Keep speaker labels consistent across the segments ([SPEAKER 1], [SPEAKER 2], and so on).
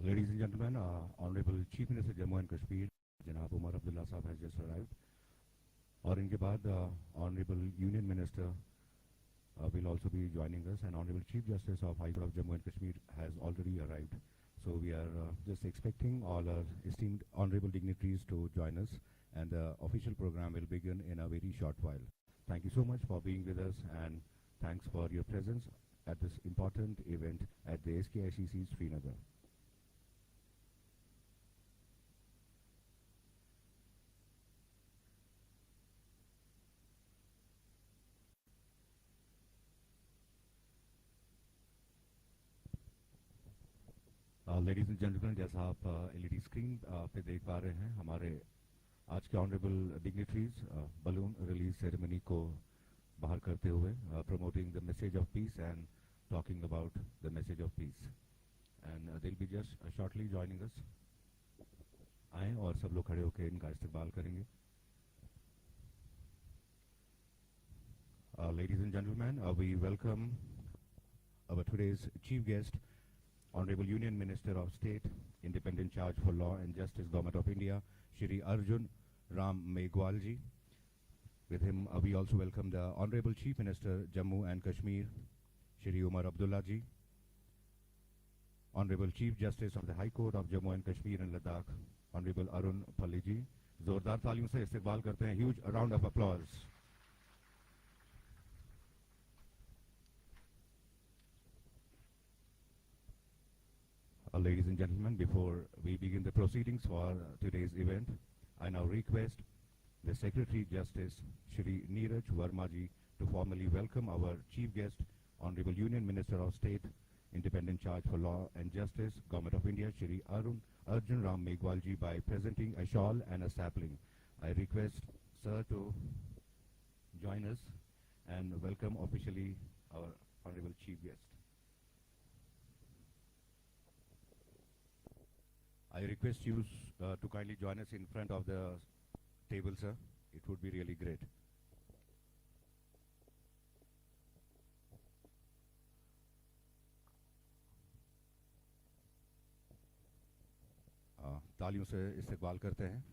[SPEAKER 1] Ladies and gentlemen, Honorable Chief Minister Jammu and Kashmir, Janab Umar Abdullah Sahab has just arrived. और इनके बाद Honorable Union Minister will also be joining us, and Honorable Chief Justice of High Court of Jammu and Kashmir has already arrived. So we are just expecting all our esteemed honorable dignitaries to join us, and the official program will begin in a very short while. Thank you so much for being with us, and thanks for your presence at this important event at the SKICC Srinagar. Ladies and gentleman, जैसा आप LED screen पे देख पा रहे हैं, हमारे आज के honourable dignitaries balloon release ceremony को बाहर करते हुए promoting the message of peace and talking about the message of peace, and they will be just shortly joining us. आए और सब लोग खड़े होकर इनका इस्तेमाल करेंगे. Ladies and gentleman, we welcome our today's chief guest, Honorable Union Minister of State, Independent Charge for Law and Justice, Government of India, Shri Arjun Ram Meghwal ji. With him, we also welcome the Honorable Chief Minister, Jammu and Kashmir, Shri Umar Abdullah ji. Honorable Chief Justice of the High Court of Jammu and Kashmir and Ladakh, Honorable Arun Palli ji. जोरदार तालियों से इस्तकबाल करते हैं. Huge round of applause. Ladies and gentlemen, before we begin the proceedings for today's event, I now request the Secretary Justice, Shri Neeraj Verma ji, to formally welcome our Chief Guest, Honorable Union Minister of State, Independent Charge for Law and Justice, Government of India, Shri Arjun Ram Meghwal ji, by presenting a shawl and a sapling. I request Sir to join us and welcome officially our Honorable Chief Guest. I request you to kindly join us in front of the table, sir. It would be really great. तालियों से इस्तकबाल करते हैं.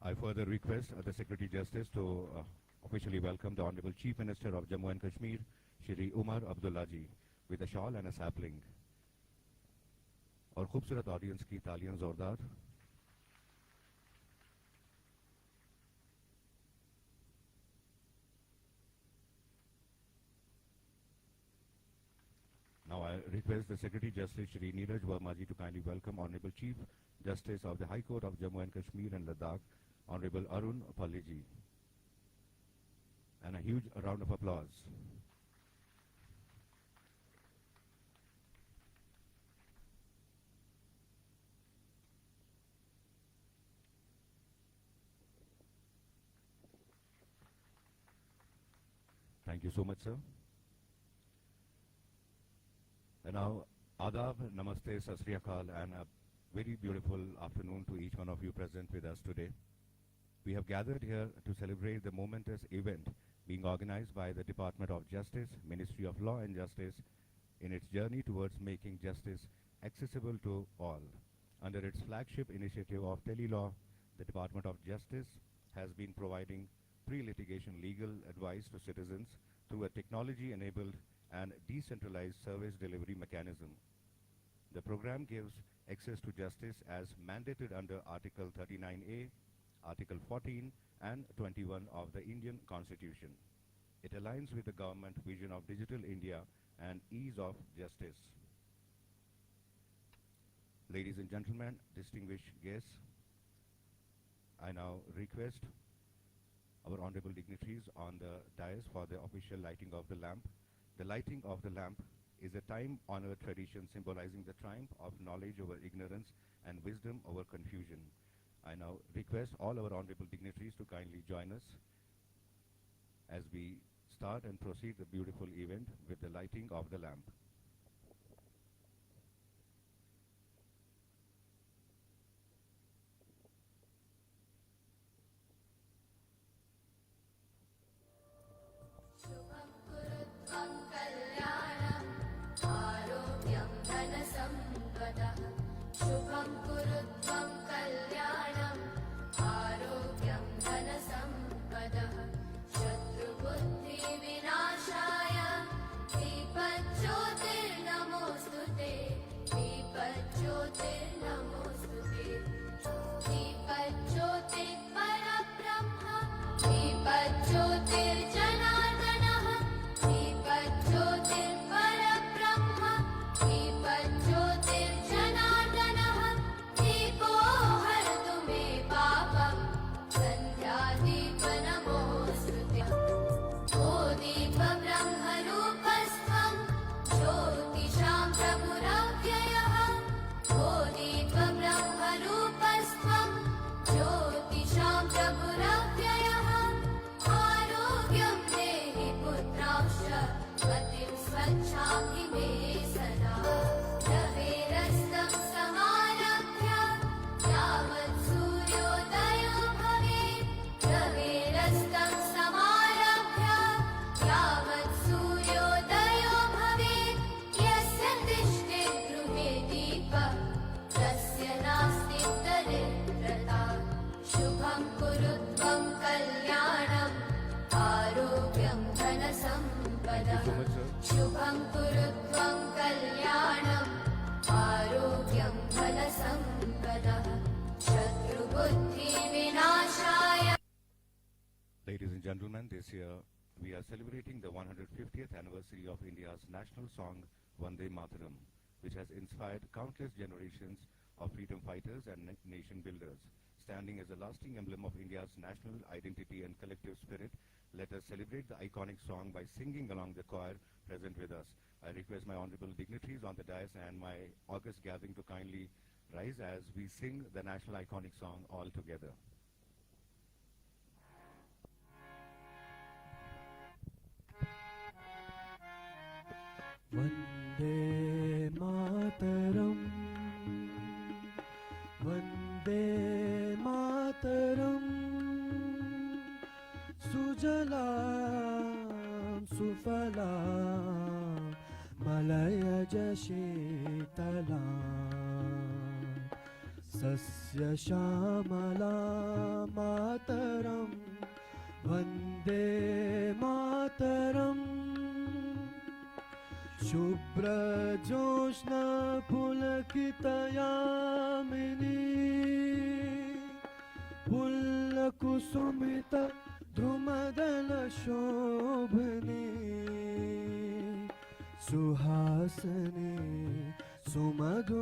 [SPEAKER 1] I further request the Secretary Justice to officially welcome the Honorable Chief Minister of Jammu and Kashmir, Shri Umar Abdullah ji, with a shawl and a sapling. और खूबसूरत audience की तालियां जोरदार. Now I request the Secretary Justice Shri Neeraj Verma ji to kindly welcome Honorable Chief Justice of the High Court of Jammu and Kashmir and Ladakh, Honorable Arun Palli ji. And a huge round of applause. Thank you so much, sir. And now, Adab, Namaste, Sat Sri Akal, and a very beautiful afternoon to each one of you present with us today. We have gathered here to celebrate the momentous event being organized by the Department of Justice, Ministry of Law and Justice, in its journey towards making justice accessible to all. Under its flagship initiative of Tele-Law, the Department of Justice has been providing pre-litigation legal advice to citizens through a technology-enabled and decentralized service delivery mechanism. The program gives access to justice as mandated under Article 39A, Article 14 and 21 of the Indian Constitution. It aligns with the government vision of Digital India and ease of justice. Ladies and gentlemen, distinguished guests, I now request our honorable dignitaries on the dais for the official lighting of the lamp. The lighting of the lamp is a time-honored tradition symbolizing the triumph of knowledge over ignorance and wisdom over confusion. I now request all our honorable dignitaries to kindly join us as we start and proceed the beautiful event with the lighting of the lamp.
[SPEAKER 2] Shubha कुरु त्वं कल्याणम् आरोग्यं धनसम्पदः शत्रुबुद्धिविनाशाय दीपज्योतिर्नमोऽस्तु ते दीपज्योतिर्नमोऽस्तु ते दीपज्योतिः परब्रह्म दीपज्योतिर्जनार्दनः दीपज्योतिर्परब्रह्म दीपज्योतिर्जनार्दनः दीपो हरतु मे पापम् सन्ध्यादीपनमोऽस्तु ते ओ दीपब्रह्मरूपस्त्वं ज्योतिषां प्रभुरव्ययः ओ दीपब्रह्मरूपस्त्वं ज्योतिषां प्रभुरव्ययः आरोग्यं देहि पुत्रांश गतिं स्वच्छां हि मे सदा रवेरस्तं समारभ्य यावत् सूर्योदयो भवेत् रवेरस्तं समारभ्य यावत् सूर्योदयो भवेत् यस्य तिष्ठेत् गृहे दीपः तस्य नास्ति दरिद्रता शुभं कुरु त्वं कल्याणम् आरोग्यं धनसम्पदः
[SPEAKER 1] so much, sir.
[SPEAKER 2] शुभं कुरु त्वं कल्याणम् आरोग्यं धनसम्पदः शत्रुबुद्धिविनाशाय
[SPEAKER 1] Ladies and gentlemen, this year we are celebrating the 150th anniversary of India's national song Vande Mataram, which has inspired countless generations of freedom fighters and nation builders. Standing as a lasting emblem of India's national identity and collective spirit, let us celebrate the iconic song by singing along the choir present with us. I request my honorable dignitaries on the dais and my august gathering to kindly rise as we sing the national iconic song all together.
[SPEAKER 3] Vande Mataram Vande Mataram सुजलां सुफलां मलयज शीतलां सस्यश्यामलां मातरं वन्दे मातरम् शुभ्रजोत्स्ना पुलकितयामिनी पुल्लकुसुमित द्रुमदलशोभनी सुहासिनी सुमधुरभाषिणी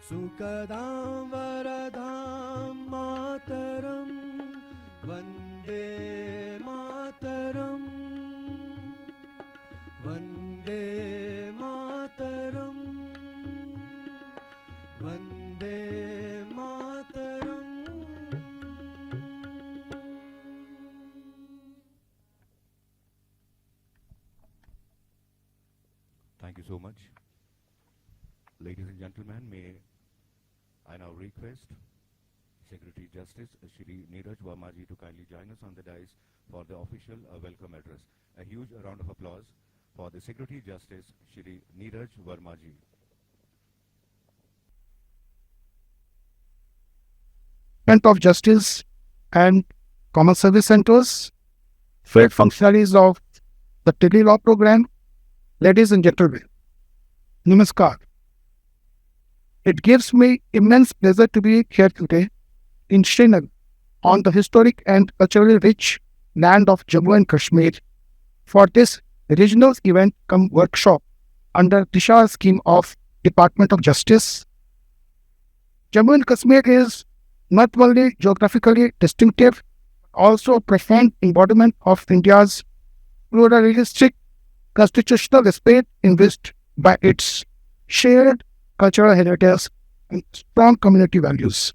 [SPEAKER 3] सुखदां वरदां मातरं Vande Mataram Vande Mataram Vande Mataram
[SPEAKER 1] Thank you so much. Ladies and gentlemen, may I now request Secretary Justice Shri Neeraj Vermaji to kindly join us on the dais for the official welcome address. A huge round of applause for the Secretary Justice Shri Neeraj Vermaji.
[SPEAKER 4] Of Justice and Common Service Centers, field functionaries of the Tele Law Program, ladies and gentlemen, Namaskar. It gives me immense pleasure to be here today in Srinagar on the historic and culturally rich land of Jammu and Kashmir for this regional event cum workshop under Disha scheme of Department of Justice. Jammu and Kashmir is not only geographically distinctive, also a profound embodiment of India's pluralistic constitutional spirit enriched by its shared cultural heritage and strong community values.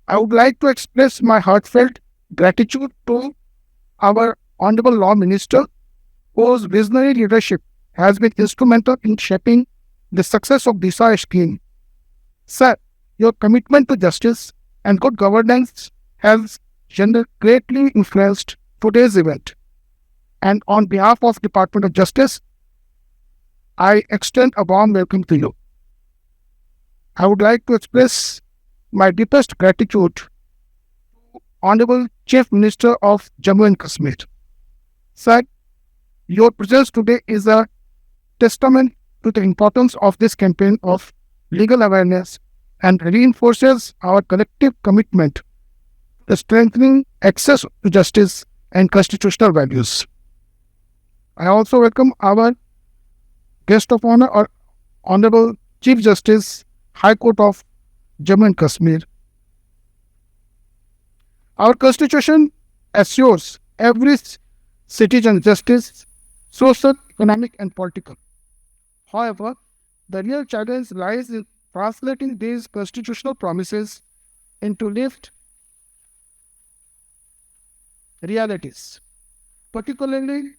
[SPEAKER 4] I would like to express my heartfelt gratitude to our Honorable Law Minister, whose visionary leadership has been instrumental in shaping the success of Disha scheme. Sir, your commitment to justice and good governance has greatly influenced today's event. And on behalf of Department of Justice, I extend a warm welcome to you. I would like to express my deepest gratitude to Honorable Chief Minister of Jammu and Kashmir. Sir, your presence today is a testament to the importance of this campaign of legal awareness and reinforces our collective commitment to strengthening access to justice and constitutional values. I also welcome our guest of honor, or Honorable Chief Justice, High Court of Jammu and Kashmir. Our Constitution assures every citizen justice, social, economic, and political. However, the real challenge lies in translating these constitutional promises into lived realities, particularly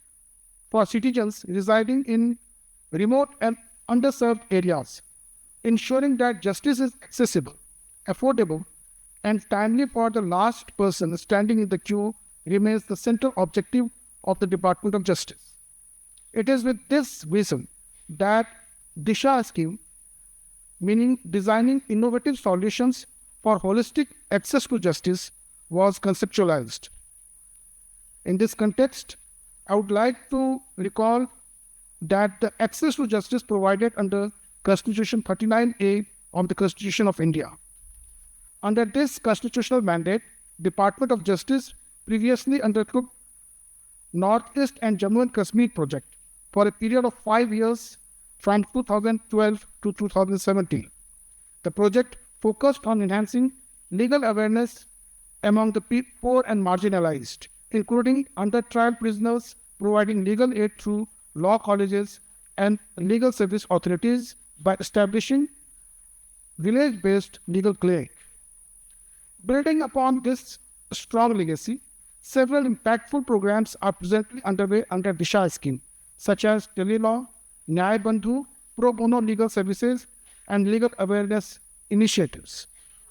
[SPEAKER 4] for citizens residing in remote and underserved areas. Ensuring that justice is accessible, affordable, and timely for the last person standing in the queue remains the central objective of the Department of Justice. It is with this vision that Disha scheme, meaning designing innovative solutions for holistic access to justice, was conceptualized. In this context, I would like to recall that the access to justice provided under Constitution 39A of the Constitution of India. Under this constitutional mandate, Department of Justice previously undertook Northeast and Jammu and Kashmir project for a period of 5 years from 2012 to 2017. The project focused on enhancing legal awareness among the poor and marginalized, including under-trial prisoners, providing legal aid through law colleges and legal service authorities by establishing village-based legal clinic. Building upon this strong legacy, several impactful programs are presently underway under Disha scheme, such as Telelaw, Nyay Bandhu, Pro Bono legal services, and legal awareness initiatives.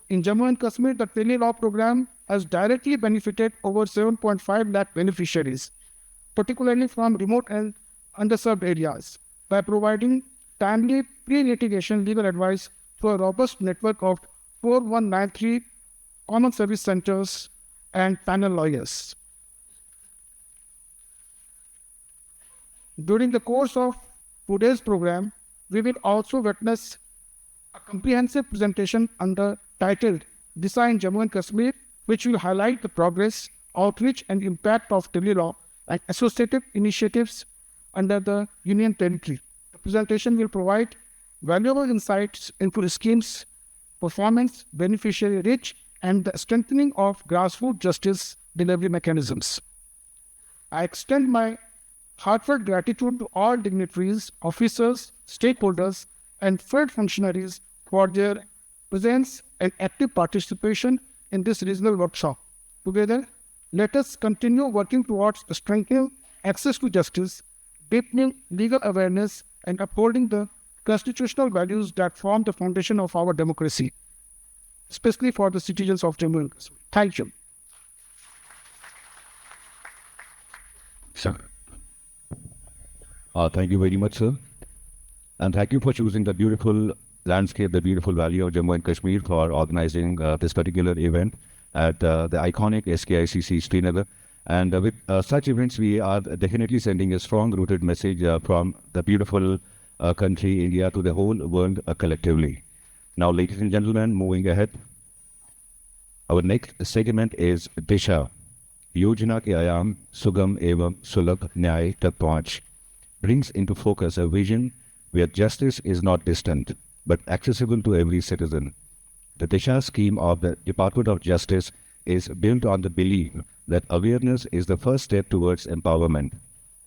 [SPEAKER 4] In Jammu and Kashmir, the Telelaw program has directly benefited over 7.5 lakh beneficiaries, particularly from remote and underserved areas, by providing timely pre-litigation legal advice through a robust network of 4193 common service centers and panel lawyers. During the course of today's program, we will also witness a comprehensive presentation titled Disha in Jammu and Kashmir, which will highlight the progress, outreach, and impact of Telelaw and associated initiatives under the Union Territory. The presentation will provide valuable insights into the scheme's performance, beneficiary reach, and the strengthening of grassroots justice delivery mechanisms. I extend my heartfelt gratitude to all dignitaries, officers, stakeholders, and field functionaries for their presence and active participation in this regional workshop. Together, let us continue working towards strengthening access to justice, deepening legal awareness, and upholding the constitutional values that form the foundation of our democracy, especially for the citizens of Jammu and Kashmir. Thank you.
[SPEAKER 1] Sir. Thank you very much, sir. And thank you for choosing the beautiful landscape, the beautiful valley of Jammu and Kashmir for organizing this particular event at the iconic SKICC Srinagar. And with such events, we are definitely sending a strong-rooted message from the beautiful country, India, to the whole world collectively. Now, ladies and gentlemen, moving ahead, our next segment is Disha, Yojana ke Aayam Sugam Evam Sulabh Nyay Tak Pahunch, brings into focus a vision where justice is not distant, but accessible to every citizen. The Disha scheme of the Department of Justice is built on the belief that awareness is the first step towards empowerment.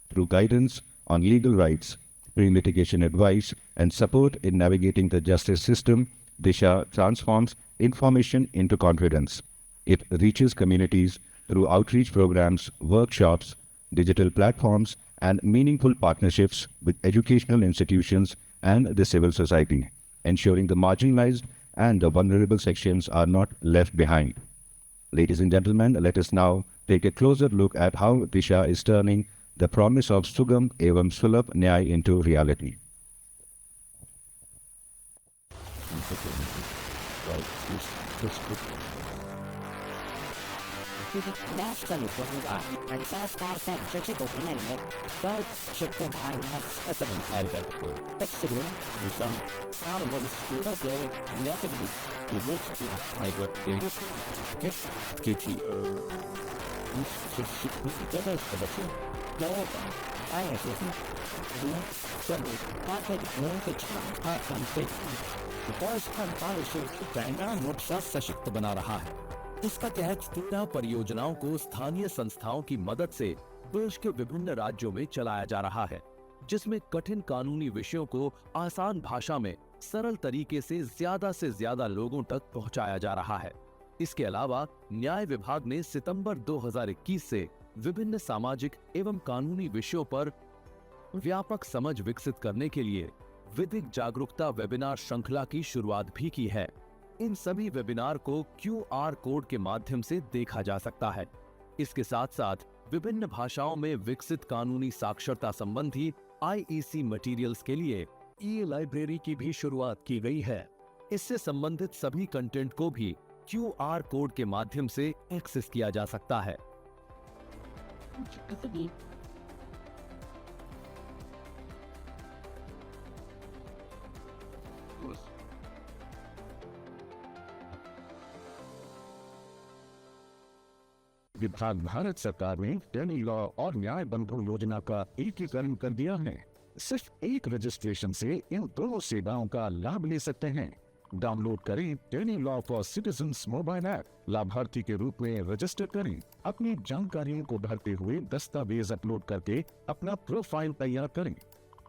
[SPEAKER 1] Through guidance on legal rights, pre-litigation advice, and support in navigating the justice system, Disha transforms information into confidence. It reaches communities through outreach programs, workshops, digital platforms, and meaningful partnerships with educational institutions and the civil society, ensuring the marginalized and the vulnerable sections are not left behind. Ladies and gentlemen, let us now take a closer look at how Disha is turning the promise of Sugam Evam Sulabh Nyay into reality.
[SPEAKER 5] सशक्त बना रहा है। इसका तहत 13 परियोजनाओं को स्थानीय संस्थाओं की मदद से देश के विभिन्न राज्यों में चलाया जा रहा है, जिसमें कठिन कानूनी विषयों को आसान भाषा में सरल तरीके से ज्यादा लोगों तक पहुंचाया जा रहा है। इसके अलावा न्याय विभाग ने सितंबर 2021 से विभिन्न सामाजिक एवं कानूनी विषयों पर व्यापक समझ विकसित करने के लिए विधिक जागरूकता वेबिनार श्रृंखला की शुरुआत भी की है। इन सभी वेबिनार को QR कोड के माध्यम से देखा जा सकता है। इसके साथ साथ विभिन्न भाषाओं में विकसित कानूनी साक्षरता संबंधी IEC मटेरियल्स के लिए ई-लाइब्रेरी की भी शुरुआत की गई है। इससे संबंधित सभी कंटेंट को भी QR कोड के माध्यम से एक्सेस किया जा सकता है।
[SPEAKER 6] विभाग भारत सरकार ने टेली लॉ और न्याय बंधु योजना का एकीकरण कर दिया है। सिर्फ एक रजिस्ट्रेशन से इन दोनों सेवाओं का लाभ ले सकते हैं। डाउनलोड करें tele law for citizens mobile app, लाभार्थी के रूप में रजिस्टर करें, अपनी जानकारियों को भरते हुए दस्तावेज अपलोड करके अपना प्रोफाइल तैयार करें,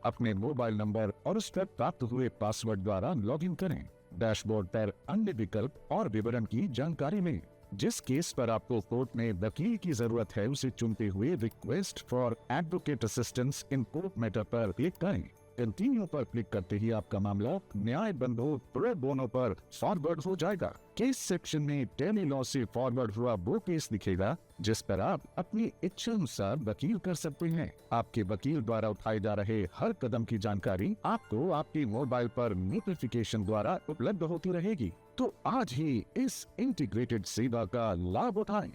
[SPEAKER 6] अपने मोबाइल नंबर और उस पर प्राप्त हुए पासवर्ड द्वारा लॉगिन करें। डैशबोर्ड पर अन्य विकल्प और विवरण की जानकारी में जिस केस पर आपको कोर्ट में वकील की जरूरत है उसे चुनते हुए request for advocate assistance in court matter पर क्लिक करें। कंटिन्यू पर क्लिक करते ही आपका मामला न्याय बंधु प्रो बोनो पर फॉरवर्ड हो जाएगा। केस सेक्शन में टेली लॉ से फॉरवर्ड हुआ वो केस दिखेगा जिस पर आप अपनी इच्छा अनुसार वकील कर सकते हैं। आपके वकील द्वारा उठाए जा रहे हर कदम की जानकारी आपको आपके मोबाइल पर नोटिफिकेशन द्वारा उपलब्ध होती रहेगी। तो आज ही इस इंटीग्रेटेड सेवा का लाभ उठाएं।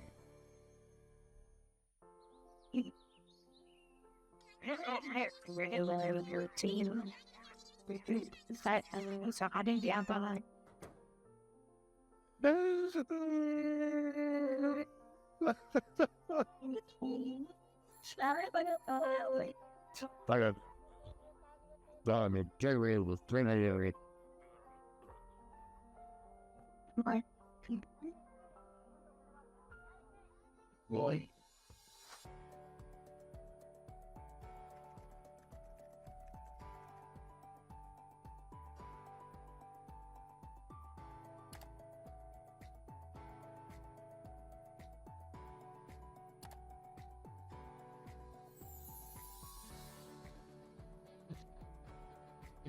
[SPEAKER 3] Boy.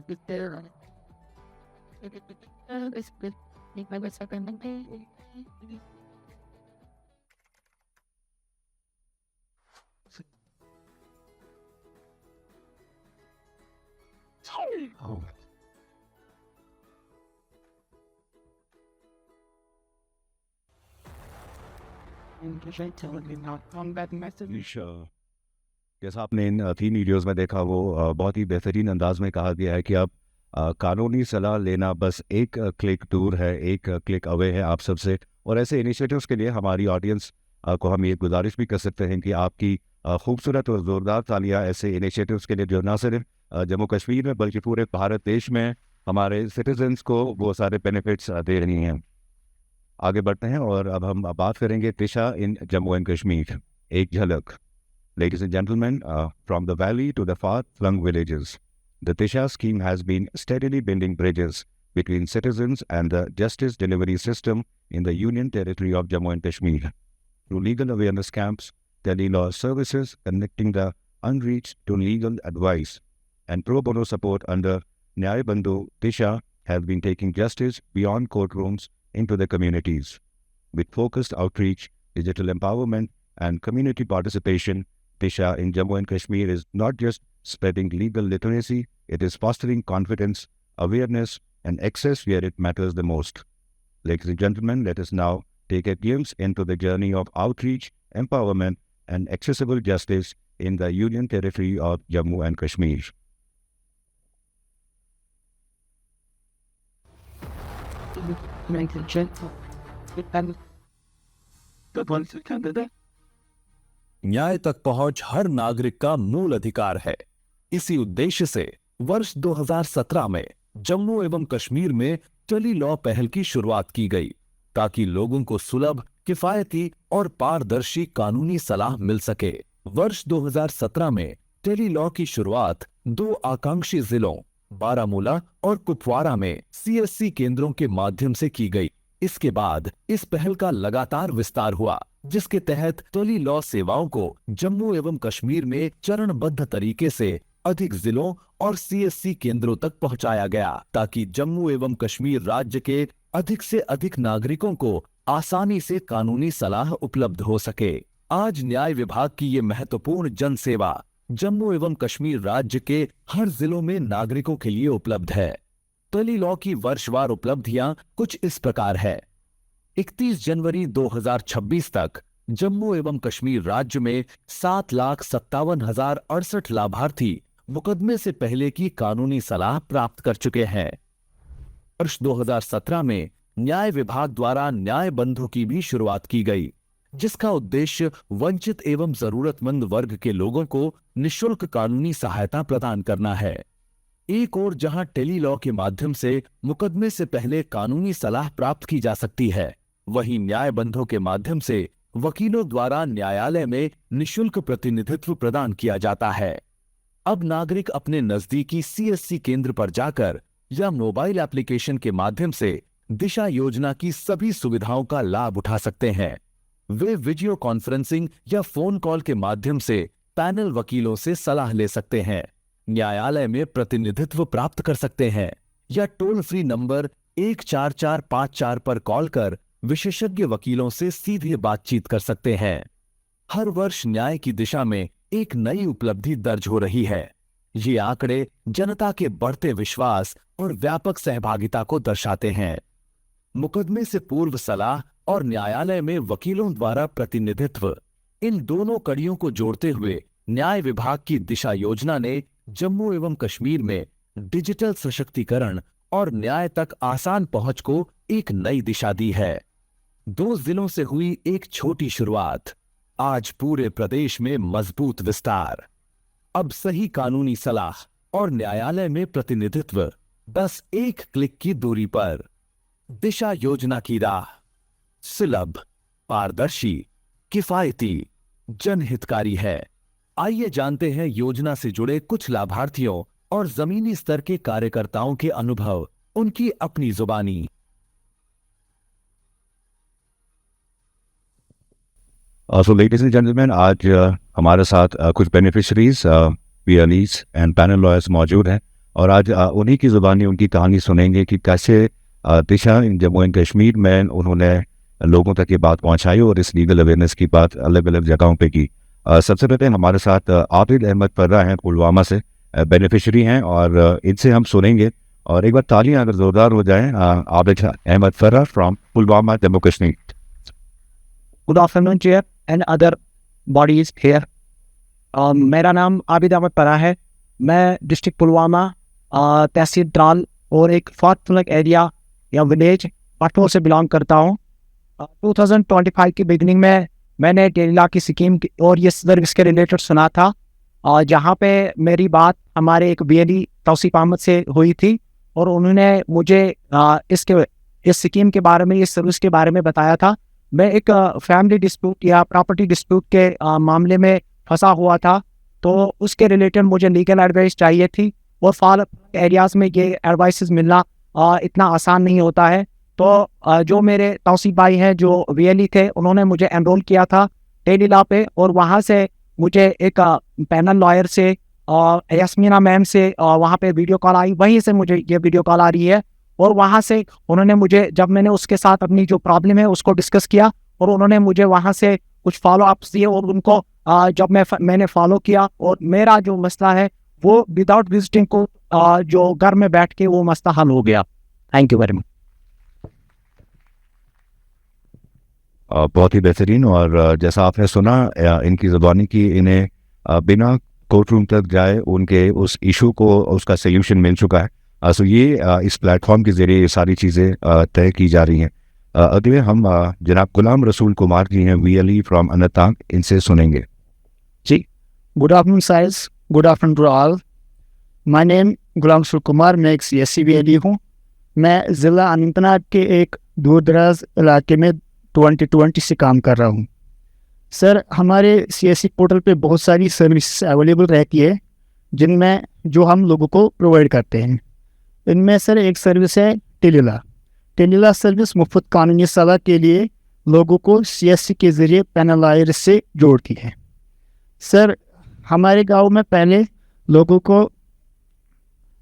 [SPEAKER 3] It's there. It's good. Make my second. Oh.
[SPEAKER 1] जैसा आपने इन 3 वीडियोस में देखा वो बहुत ही बेहतरीन अंदाज में कहा गया है कि अब कानूनी सलाह लेना बस एक क्लिक दूर है, एक क्लिक अवे है आप सबसे। और ऐसे इनिशिएटिव्स के लिए हमारी ऑडियंस को हम ये गुजारिश भी कर सकते हैं कि आपकी खूबसूरत और ज़ोरदार तालियां ऐसे इनिशिएटिव्स के लिए जो ना सिर्फ जम्मू कश्मीर में बल्कि पूरे भारत देश में हमारे सिटीजन्स को वो सारे बेनिफिट्स दे रही हैं। आगे बढ़ते हैं और अब हम बात करेंगे दिशा इन जम्मू एंड कश्मीर। एक झलक। Ladies and gentlemen, from the valley to the far-flung villages, the Disha scheme has been steadily building bridges between citizens and the justice delivery system in the Union Territory of Jammu and Kashmir. Through legal awareness camps, tele-law services connecting the unreached to legal advice, and pro bono support under Nyay Bandhu, Disha have been taking justice beyond courtrooms into the communities. With focused outreach, digital empowerment, and community participation, Disha in Jammu and Kashmir is not just spreading legal literacy, it is fostering confidence, awareness, and access where it matters the most. Ladies and gentlemen, let us now take a glimpse into the journey of outreach, empowerment, and accessible justice in the Union Territory of Jammu and Kashmir.
[SPEAKER 5] न्याय तक पहुंच हर नागरिक का मूल अधिकार है। इसी उद्देश्य से वर्ष 2017 में जम्मू एवं कश्मीर में टेली लॉ पहल की शुरुआत की गई, ताकि लोगों को सुलभ, किफायती और पारदर्शी कानूनी सलाह मिल सके। वर्ष 2017 में टेली लॉ की शुरुआत 2 आकांक्षी जिलों बारामूला और कुपवारा में सीएससी केंद्रों के माध्यम से की गई। इसके बाद इस पहल का लगातार विस्तार हुआ, जिसके तहत टेली लॉ सेवाओं को जम्मू एवं कश्मीर में चरणबद्ध तरीके से अधिक जिलों और सीएससी केंद्रों तक पहुंचाया गया, ताकि जम्मू एवं कश्मीर राज्य के अधिक से अधिक नागरिकों को आसानी से कानूनी सलाह उपलब्ध हो सके। आज न्याय विभाग की ये महत्वपूर्ण जन सेवा जम्मू एवं कश्मीर राज्य के हर जिलों में नागरिकों के लिए उपलब्ध है। टेली लॉ की वर्षवार उपलब्धियां कुछ इस प्रकार है। 31 जनवरी 2026 तक जम्मू एवं कश्मीर राज्य में 7,57,068 लाभार्थी मुकदमे से पहले की कानूनी सलाह प्राप्त कर चुके हैं। वर्ष 2017 में न्याय विभाग द्वारा न्याय बंधु की भी शुरुआत की गई, जिसका उद्देश्य वंचित एवं जरूरतमंद वर्ग के लोगों को निःशुल्क कानूनी सहायता प्रदान करना है। एक ओर जहां टेली लॉ के माध्यम से मुकदमे से पहले कानूनी सलाह प्राप्त की जा सकती है, वहीं न्याय बंधु के माध्यम से वकीलों द्वारा न्यायालय में निःशुल्क प्रतिनिधित्व प्रदान किया जाता है। अब नागरिक अपने नजदीकी सीएससी केंद्र पर जाकर या मोबाइल एप्लीकेशन के माध्यम से दिशा योजना की सभी सुविधाओं का लाभ उठा सकते हैं। वे वीडियो कॉन्फ्रेंसिंग या फोन कॉल के माध्यम से पैनल वकीलों से सलाह ले सकते हैं, न्यायालय में प्रतिनिधित्व प्राप्त कर सकते हैं या टोल फ्री नंबर 14454 पर कॉल कर विशेषज्ञ वकीलों से सीधे बातचीत कर सकते हैं। हर वर्ष न्याय की दिशा में एक नई उपलब्धि दर्ज हो रही है। ये आंकड़े जनता के बढ़ते विश्वास और व्यापक सहभागिता को दर्शाते हैं। मुकदमे से पूर्व सलाह और न्यायालय में वकीलों द्वारा प्रतिनिधित्व, इन दोनों कड़ियों को जोड़ते हुए न्याय विभाग की दिशा योजना ने जम्मू एवं कश्मीर में डिजिटल सशक्तिकरण और न्याय तक आसान पहुंच को एक नई दिशा दी है। 2 जिलों से हुई एक छोटी शुरुआत, आज पूरे प्रदेश में मजबूत विस्तार। अब सही कानूनी सलाह और न्यायालय में प्रतिनिधित्व बस एक क्लिक की दूरी पर। दिशा योजना की राह सुलभ, पारदर्शी, किफायती, जनहितकारी है। आइए जानते हैं योजना से जुड़े कुछ लाभार्थियों और जमीनी स्तर के कार्यकर्ताओं के अनुभव, उनकी अपनी जुबानी।
[SPEAKER 1] So ladies and gentlemen, आज हमारे साथ कुछ बेनिफिशरीज, पीएलईज एंड पैनल लॉयर्स मौजूद हैं और आज उन्हीं की जुबानी उनकी कहानी सुनेंगे कि कैसे दिशा जम्मू एंड कश्मीर में उन्होंने लोगों तक ये बात पहुंचाई और इस लीगल अवेयरनेस की बात अलग अलग जगहों पे की। सबसे पहले हमारे साथ आबिद अहमद फर्रा हैं, पुलवामा से बेनिफिशरी हैं और इनसे हम सुनेंगे। और एक बार तालियां अगर जोरदार हो जाएं, Abid Ahmed Farra from Pulwama, Jammu Kashmir.
[SPEAKER 7] Good afternoon chair and other bodies here. मेरा नाम आबिद अहमद फर्रा है। मैं डिस्ट्रिक्ट पुलवामा, तहसील त्राल और एक फातफुलक एरिया या विलेज पटोल से बिलोंग करता हूँ। 2025 की बिगनिंग में मैंने टेली लॉ की स्कीम और ये सर्विस के रिलेटेड सुना था, जहाँ पे मेरी बात हमारे एक बीएलई तौसीफ अहमद से हुई थी और उन्होंने मुझे इस स्कीम के बारे में, इस सर्विस के बारे में बताया था। मैं एक फैमिली डिस्प्यूट या प्रॉपर्टी डिस्प्यूट के मामले में फंसा हुआ था, तो उसके रिलेटेड मुझे लीगल एडवाइस चाहिए थी और फाल एरियाज़ में ये एडवाइसेस मिलना इतना आसान नहीं होता है। तो जो मेरे तौसीफ भाई हैं जो वीएलई थे, उन्होंने मुझे एनरोल किया था टेली लॉ पे और वहाँ से मुझे एक पैनल लॉयर से यास्मीना मैम से वहाँ पे वीडियो कॉल आई, वहीं से मुझे ये वीडियो कॉल आ रही है। और वहाँ से उन्होंने मुझे, जब मैंने उसके साथ अपनी जो प्रॉब्लम है उसको डिस्कस किया और उन्होंने मुझे वहाँ से कुछ फॉलो अप्स दिए और उनको जब मैंने फॉलो किया और मेरा जो मसला है वो विदाउट विजिटिंग को जो घर में बैठ के वो मसला हल हो गया। Thank you very much.
[SPEAKER 1] बहुत ही बेहतरीन। और जैसा आपने सुना इनकी ज़बानी की इन्हें बिना कोर्ट रूम तक जाए उनके उस इशू को उसका सल्यूशन मिल चुका है। सो ये इस प्लेटफॉर्म के ज़रिए ये सारी चीज़ें तय की जा रही हैं। अगले हम जनाब गुलाम रसूल कुमार जी हैं VLE फ्रॉम अनंतनाग, इनसे सुनेंगे।
[SPEAKER 4] जी, good afternoon size, good afternoon to all. My name Ghulam Rasool Kumar, मैं एक CSC VLE हूँ। मैं ज़िला अनंतनाग के एक दूर दराज इलाके में 2020 से काम कर रहा हूँ। सर, हमारे CSC पोर्टल पे बहुत सारी सर्विस अवेलेबल रहती है जिनमें जो हम लोगों को प्रोवाइड करते हैं। इनमें सर एक सर्विस है टेलीला। टेलीला सर्विस मुफ्त कानूनी सलाह के लिए लोगों को CSC के ज़रिए पैनल लॉयर से जोड़ती है। सर, हमारे गांव में पहले लोगों को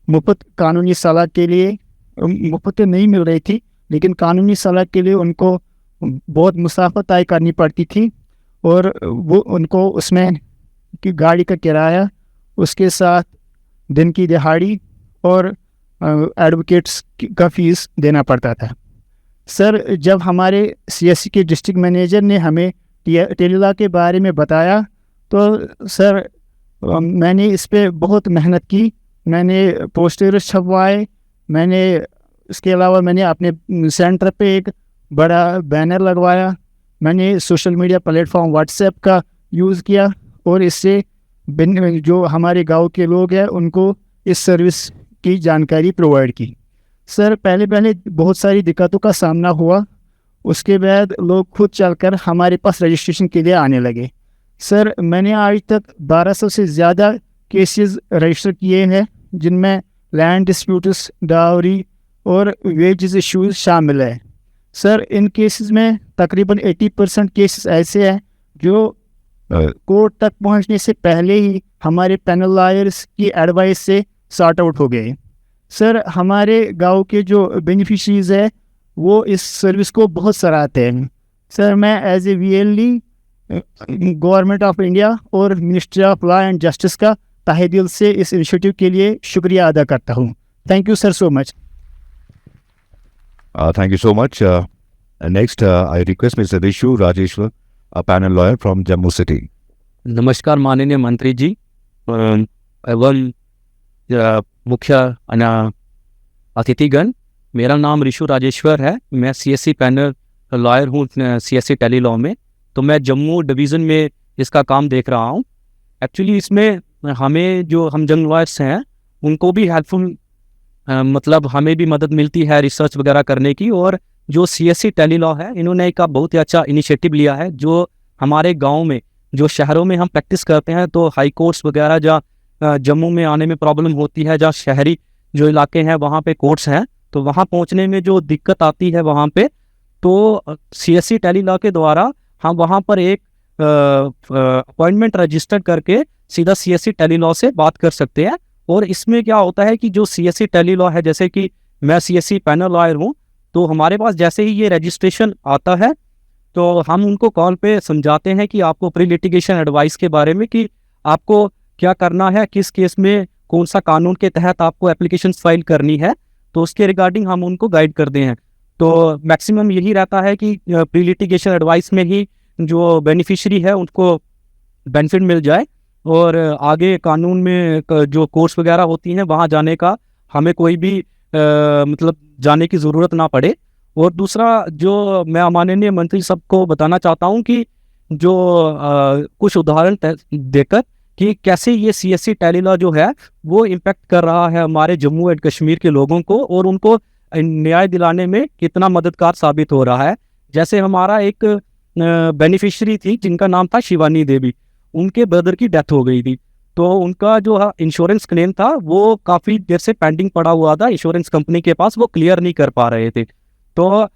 [SPEAKER 4] मुफ्त कानूनी सलाह के लिए मुफ्त नहीं मिल रही थी, लेकिन कानूनी सलाह के लिए उनको बहुत मुसाफत तय करनी पड़ती थी और वो उनको उसमें कि गाड़ी का किराया, उसके साथ दिन की दिहाड़ी और एडवोकेट्स का फीस देना पड़ता था। सर, जब हमारे CSC के डिस्ट्रिक्ट मैनेजर ने हमें टेलीला के बारे में बताया तो सर मैंने इस पे बहुत मेहनत की। मैंने पोस्टर्स छपवाए, मैंने इसके अलावा मैंने अपने सेंटर पे एक बड़ा बैनर लगवाया, मैंने सोशल मीडिया प्लेटफॉर्म WhatsApp का यूज़ किया और इससे जो हमारे गांव के लोग हैं उनको इस सर्विस की जानकारी प्रोवाइड की। सर, पहले पहले बहुत सारी दिक्कतों का सामना हुआ, उसके बाद लोग खुद चलकर हमारे पास रजिस्ट्रेशन के लिए आने लगे। सर, मैंने आज तक 1200 से ज़्यादा केसेस रजिस्टर किए हैं जिनमें लैंड डिस्प्यूट्स, डावरी और वेजेस इश्यूज शामिल है। सर, इन केसेस में तकरीबन 80% केसेस ऐसे हैं जो कोर्ट तक पहुंचने से पहले ही हमारे पैनल लॉयर्स की एडवाइस से सॉर्ट आउट हो गए। सर, हमारे गांव के जो बेनिफिशरीज है वो इस सर्विस को बहुत सराहते हैं। सर, मैं as a VLE government of India और ministry of law and justice का तहे दिल से इस इनिशिएटिव के लिए शुक्रिया अदा करता हूँ। Thank you sir so much.
[SPEAKER 1] Thank you so much. Next, I request Mr. Rishu Rajeshwar, a panel lawyer from Jammu City.
[SPEAKER 8] नमस्कार माननीय मंत्री जी एवं मुख्य अतिथिगण। मेरा नाम ऋषु राजेश्वर है। मैं CSC पैनल लॉयर हूँ CSC टेली लॉ में। तो मैं जम्मू डिवीज़न में इसका काम देख रहा हूँ। एक्चुअली इसमें हमें जो हम जंग लॉयर्स हैं उनको भी हेल्पफुल मतलब हमें भी मदद मिलती है रिसर्च वगैरह करने की। और जो CSC टेली लॉ है इन्होंने एक बहुत ही अच्छा इनिशिएटिव लिया है। जो हमारे गांव में जो शहरों में हम प्रैक्टिस करते हैं तो हाई कोर्ट्स वगैरह जहाँ जम्मू में आने में प्रॉब्लम होती है, जहाँ शहरी जो इलाके हैं वहाँ पे कोर्ट्स हैं तो वहाँ पहुँचने में जो दिक्कत आती है वहाँ पे, तो CSC टेली लॉ के द्वारा हम वहाँ पर एक अपॉइंटमेंट रजिस्टर करके सीधा CSC टेली लॉ से बात कर सकते हैं। और इसमें क्या होता है कि जो CSC टेली लॉ है, जैसे कि मैं CSC पैनल लॉयर हूँ, तो हमारे पास जैसे ही ये रजिस्ट्रेशन आता है तो हम उनको कॉल पे समझाते हैं कि आपको प्री लिटिगेशन एडवाइस के बारे में कि आपको क्या करना है, किस केस में कौन सा कानून के तहत आपको एप्लीकेशन फाइल करनी है, तो उसके रिगार्डिंग हम उनको गाइड करते हैं। तो मैक्सिमम यही रहता है कि प्री लिटिगेशन एडवाइस में ही जो बेनिफिशियरी है उनको बेनिफिट मिल जाए और आगे कानून में जो कोर्स वगैरह होती हैं वहाँ जाने का हमें कोई भी मतलब जाने की ज़रूरत ना पड़े। और दूसरा जो मैं माननीय मंत्री सबको बताना चाहता हूँ कि जो कुछ उदाहरण देकर कि कैसे ये CSC टेली लॉ जो है वो इम्पैक्ट कर रहा है हमारे जम्मू एंड कश्मीर के लोगों को और उनको न्याय दिलाने में कितना मददगार साबित हो रहा है। जैसे हमारा एक बेनिफिशियरी थी जिनका नाम था शिवानी देवी, उनके ब्रदर की डेथ हो गई थी, तो उनका जो इंश्योरेंस क्लेम था वो काफ़ी देर से पेंडिंग पड़ा हुआ था इंश्योरेंस कंपनी के पास, वो क्लियर नहीं कर पा रहे थे। तो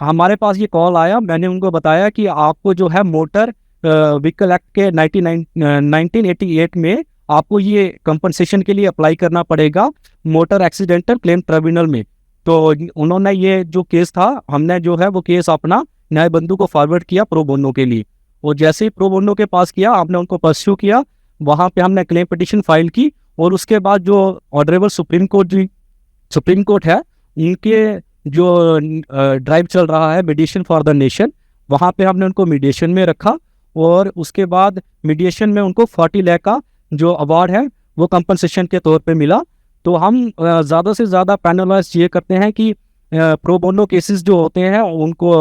[SPEAKER 8] हमारे पास ये कॉल आया, मैंने उनको बताया कि आपको जो है मोटर व्हीकल एक्ट के 1988 में आपको ये कंपनसेशन के लिए अप्लाई करना पड़ेगा मोटर एक्सीडेंटल क्लेम ट्रिब्यूनल में। तो उन्होंने ये जो केस था, हमने जो है वो केस अपना न्याय बंधु को फॉरवर्ड किया प्रो बोनो के लिए, और जैसे ही प्रो बोनो के पास किया आपने उनको परस्यू किया, वहाँ पे हमने क्लेम पिटिशन फाइल की और उसके बाद जो ऑनरेबल सुप्रीम कोर्ट है इनके जो ड्राइव चल रहा है मीडिएशन फॉर द नेशन, वहाँ पे हमने उनको मीडिएशन में रखा और उसके बाद मीडिएशन में उनको 40 लाख का जो अवार्ड है वो कंपनसेशन के तौर पे मिला। तो हम ज़्यादा से ज़्यादा पैनलाइज ये करते हैं कि प्रो बोनो केसेस जो होते हैं उनको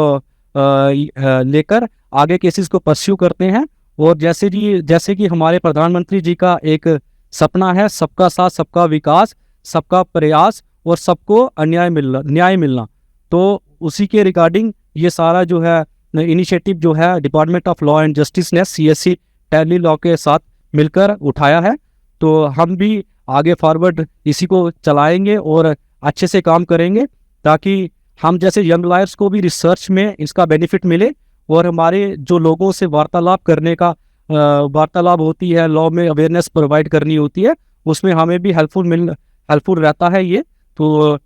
[SPEAKER 8] लेकर आगे केसेस को परस्यू करते हैं। और जैसे कि हमारे प्रधानमंत्री जी का एक सपना है, सबका साथ सबका विकास, सबका प्रयास और सबको न्याय मिलना, तो उसी के रिगार्डिंग ये सारा जो है इनिशिएटिव जो है department of law and justice ने CSE टैली लॉ के साथ मिलकर उठाया है। तो हम भी आगे फॉरवर्ड इसी को चलाएंगे और अच्छे से काम करेंगे ताकि हम जैसे यंग लॉयर्स को भी रिसर्च में इसका बेनिफिट मिले और हमारे जो लोगों से वार्तालाप करने का वार्तालाप होती है, लॉ में अवेयरनेस प्रोवाइड करनी होती है, उसमें हमें भी हेल्पफुल रहता है ये। तो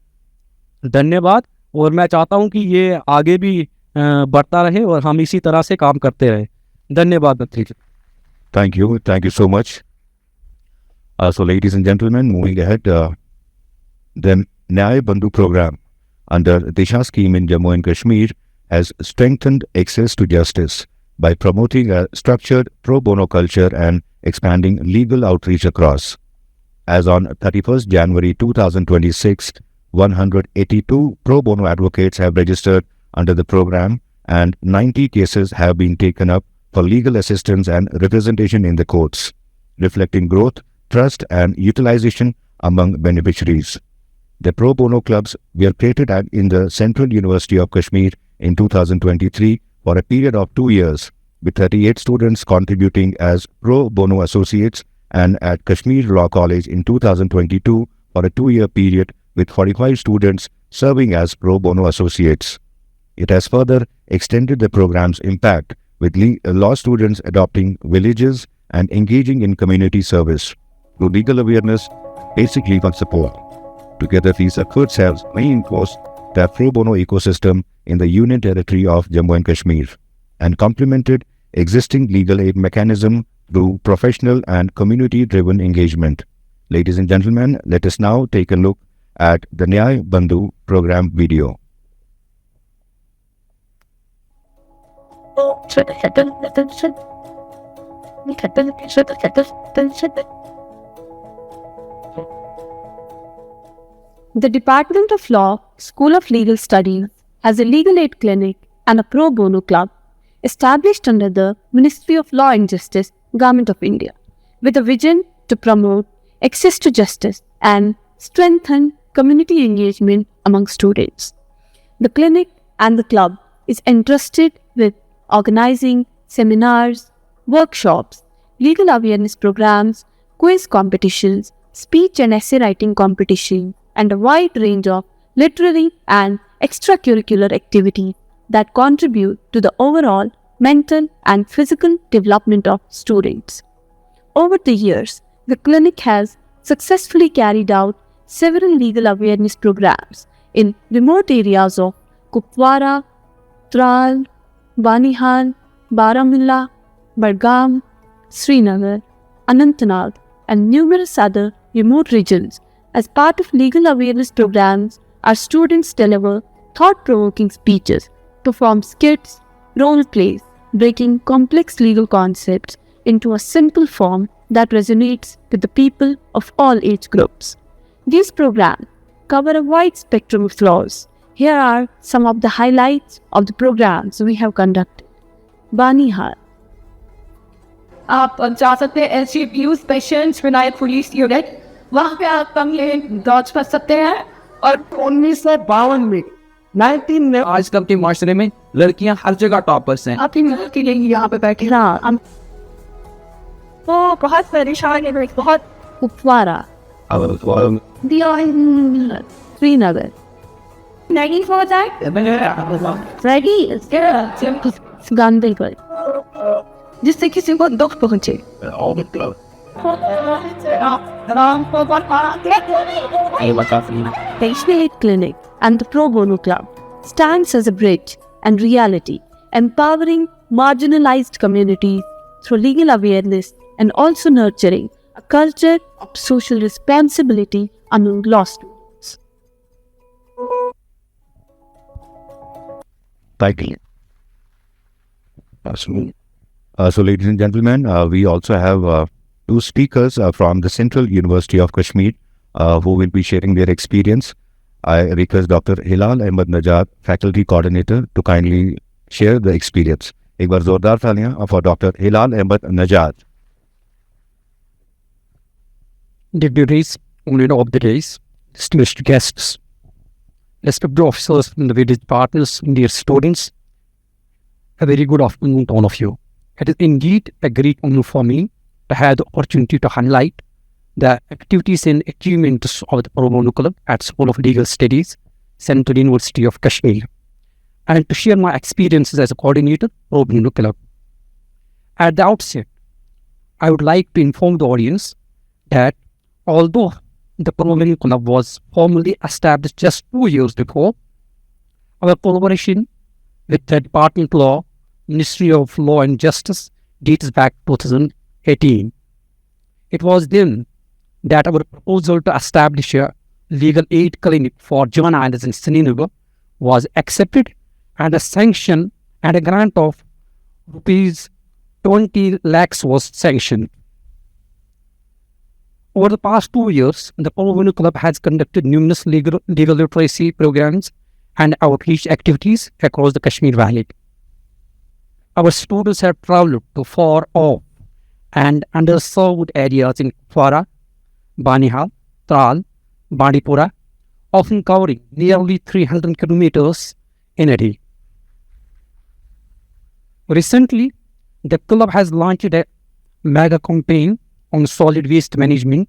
[SPEAKER 8] धन्यवाद, और मैं चाहता हूँ कि ये आगे भी बढ़ता रहे और हम इसी तरह से काम करते रहे। धन्यवाद मंत्री जी।
[SPEAKER 1] Thank you so much. So ladies and gentlemen, moving ahead, the Nyay Bandhu program under Disha scheme in Jammu and Kashmir has strengthened access to justice by promoting a structured pro bono culture and expanding legal outreach across. As on 31st January 2026, 182 pro bono advocates have registered under the program and 90 cases have been taken up for legal assistance and representation in the courts, reflecting growth, trust and utilization among beneficiaries. The pro bono clubs were created in the Central University of Kashmir in 2023 for a period of 2 years, with 38 students contributing as pro bono associates, and at Kashmir Law College in 2022 for a 2-year period with 45 students serving as pro bono associates. It has further extended the program's impact, with law students adopting villages and engaging in community service through legal awareness, basic legal support. Together, these efforts have reinforced the pro bono ecosystem in the Union Territory of Jammu and Kashmir and complemented existing legal aid mechanism through professional and community-driven engagement. Ladies and gentlemen, let us now take a look at the Nyay Bandhu program video.
[SPEAKER 9] The Department of Law, School of Legal Studies has a legal aid clinic and a pro bono club established under the Ministry of Law and Justice, Government of India, with a vision to promote access to justice and strengthen community engagement among students. The clinic and the club is entrusted with organizing seminars, workshops, legal awareness programs, quiz competitions, speech and essay writing competitions, and a wide range of literary and extracurricular activities that contribute to the overall mental and physical development of students. Over the years, the clinic has successfully carried out several legal awareness programs in remote areas of Kupwara, Tral, Banihal, Baramulla, Budgam, Srinagar, Anantnag, and numerous other remote regions. As part of legal awareness programs, our students deliver thought-provoking speeches, perform skits, role plays, breaking complex legal concepts into a simple form that resonates with the people of all age groups. These programs cover a wide spectrum of laws. Here are some of the highlights of the programs we have conducted. Banihal.
[SPEAKER 10] आप जा सकते हैं SGPU special Vinayak police unit, वहाँ पे आप ये दौड़ कर सकते हैं।
[SPEAKER 7] और 1952 में 19 में आजकल के माशरे में लड़कियां हर जगह टॉपर्स हैं।
[SPEAKER 10] आपकी मदद के लिए यहाँ पे बैठे हम तो बहुत परेशान है, बहुत
[SPEAKER 9] Kupwara, Srinagar.
[SPEAKER 10] नहीं हो जाए
[SPEAKER 9] Ready? Gandhikal.
[SPEAKER 10] जिससे किसी को दुख पहुंचे।
[SPEAKER 9] Patient Aid Clinic and the Pro Bono Club stands as a bridge and reality, empowering marginalized communities through legal awareness and also nurturing a culture of social responsibility among law students.
[SPEAKER 4] Thank you.
[SPEAKER 1] So, ladies and gentlemen, we also have two speakers from the Central University of Kashmir who will be sharing their experience. I request Dr. Hilal Ahmed Najad, Faculty Coordinator, to kindly share the experience. एक बार जोरदार तालियां for Dr. Hilal Ahmed Najad.
[SPEAKER 8] Dignitaries, leader of the days, distinguished guests, respected officers from the various partners, dear students, a very good afternoon to all of you. It is indeed a great honor for me to have the opportunity to highlight the activities and achievements of the Pro Bono Club at School of Legal Studies, Central University of Kashmir, and to share my experiences as a coordinator Pro Bono Club. At the outset, I would like to inform the audience that although the Pro Bono Club was formally established just 2 years before, our collaboration with the Department of Law, Ministry of Law and Justice dates back to 2018. It was then that our proposal to establish a legal aid clinic for juveniles in Srinagar was accepted, and a sanction and a grant of rupees 20 lakhs was sanctioned. Over the past 2 years, the Pro Bono Club has conducted numerous legal literacy programs and outreach activities across the Kashmir Valley. Our students have traveled to far off and underserved areas in Kupwara, Banihal, Tral, Bandipora, often covering nearly 300 kilometers in a day. Recently, the club has launched a mega campaign on solid waste management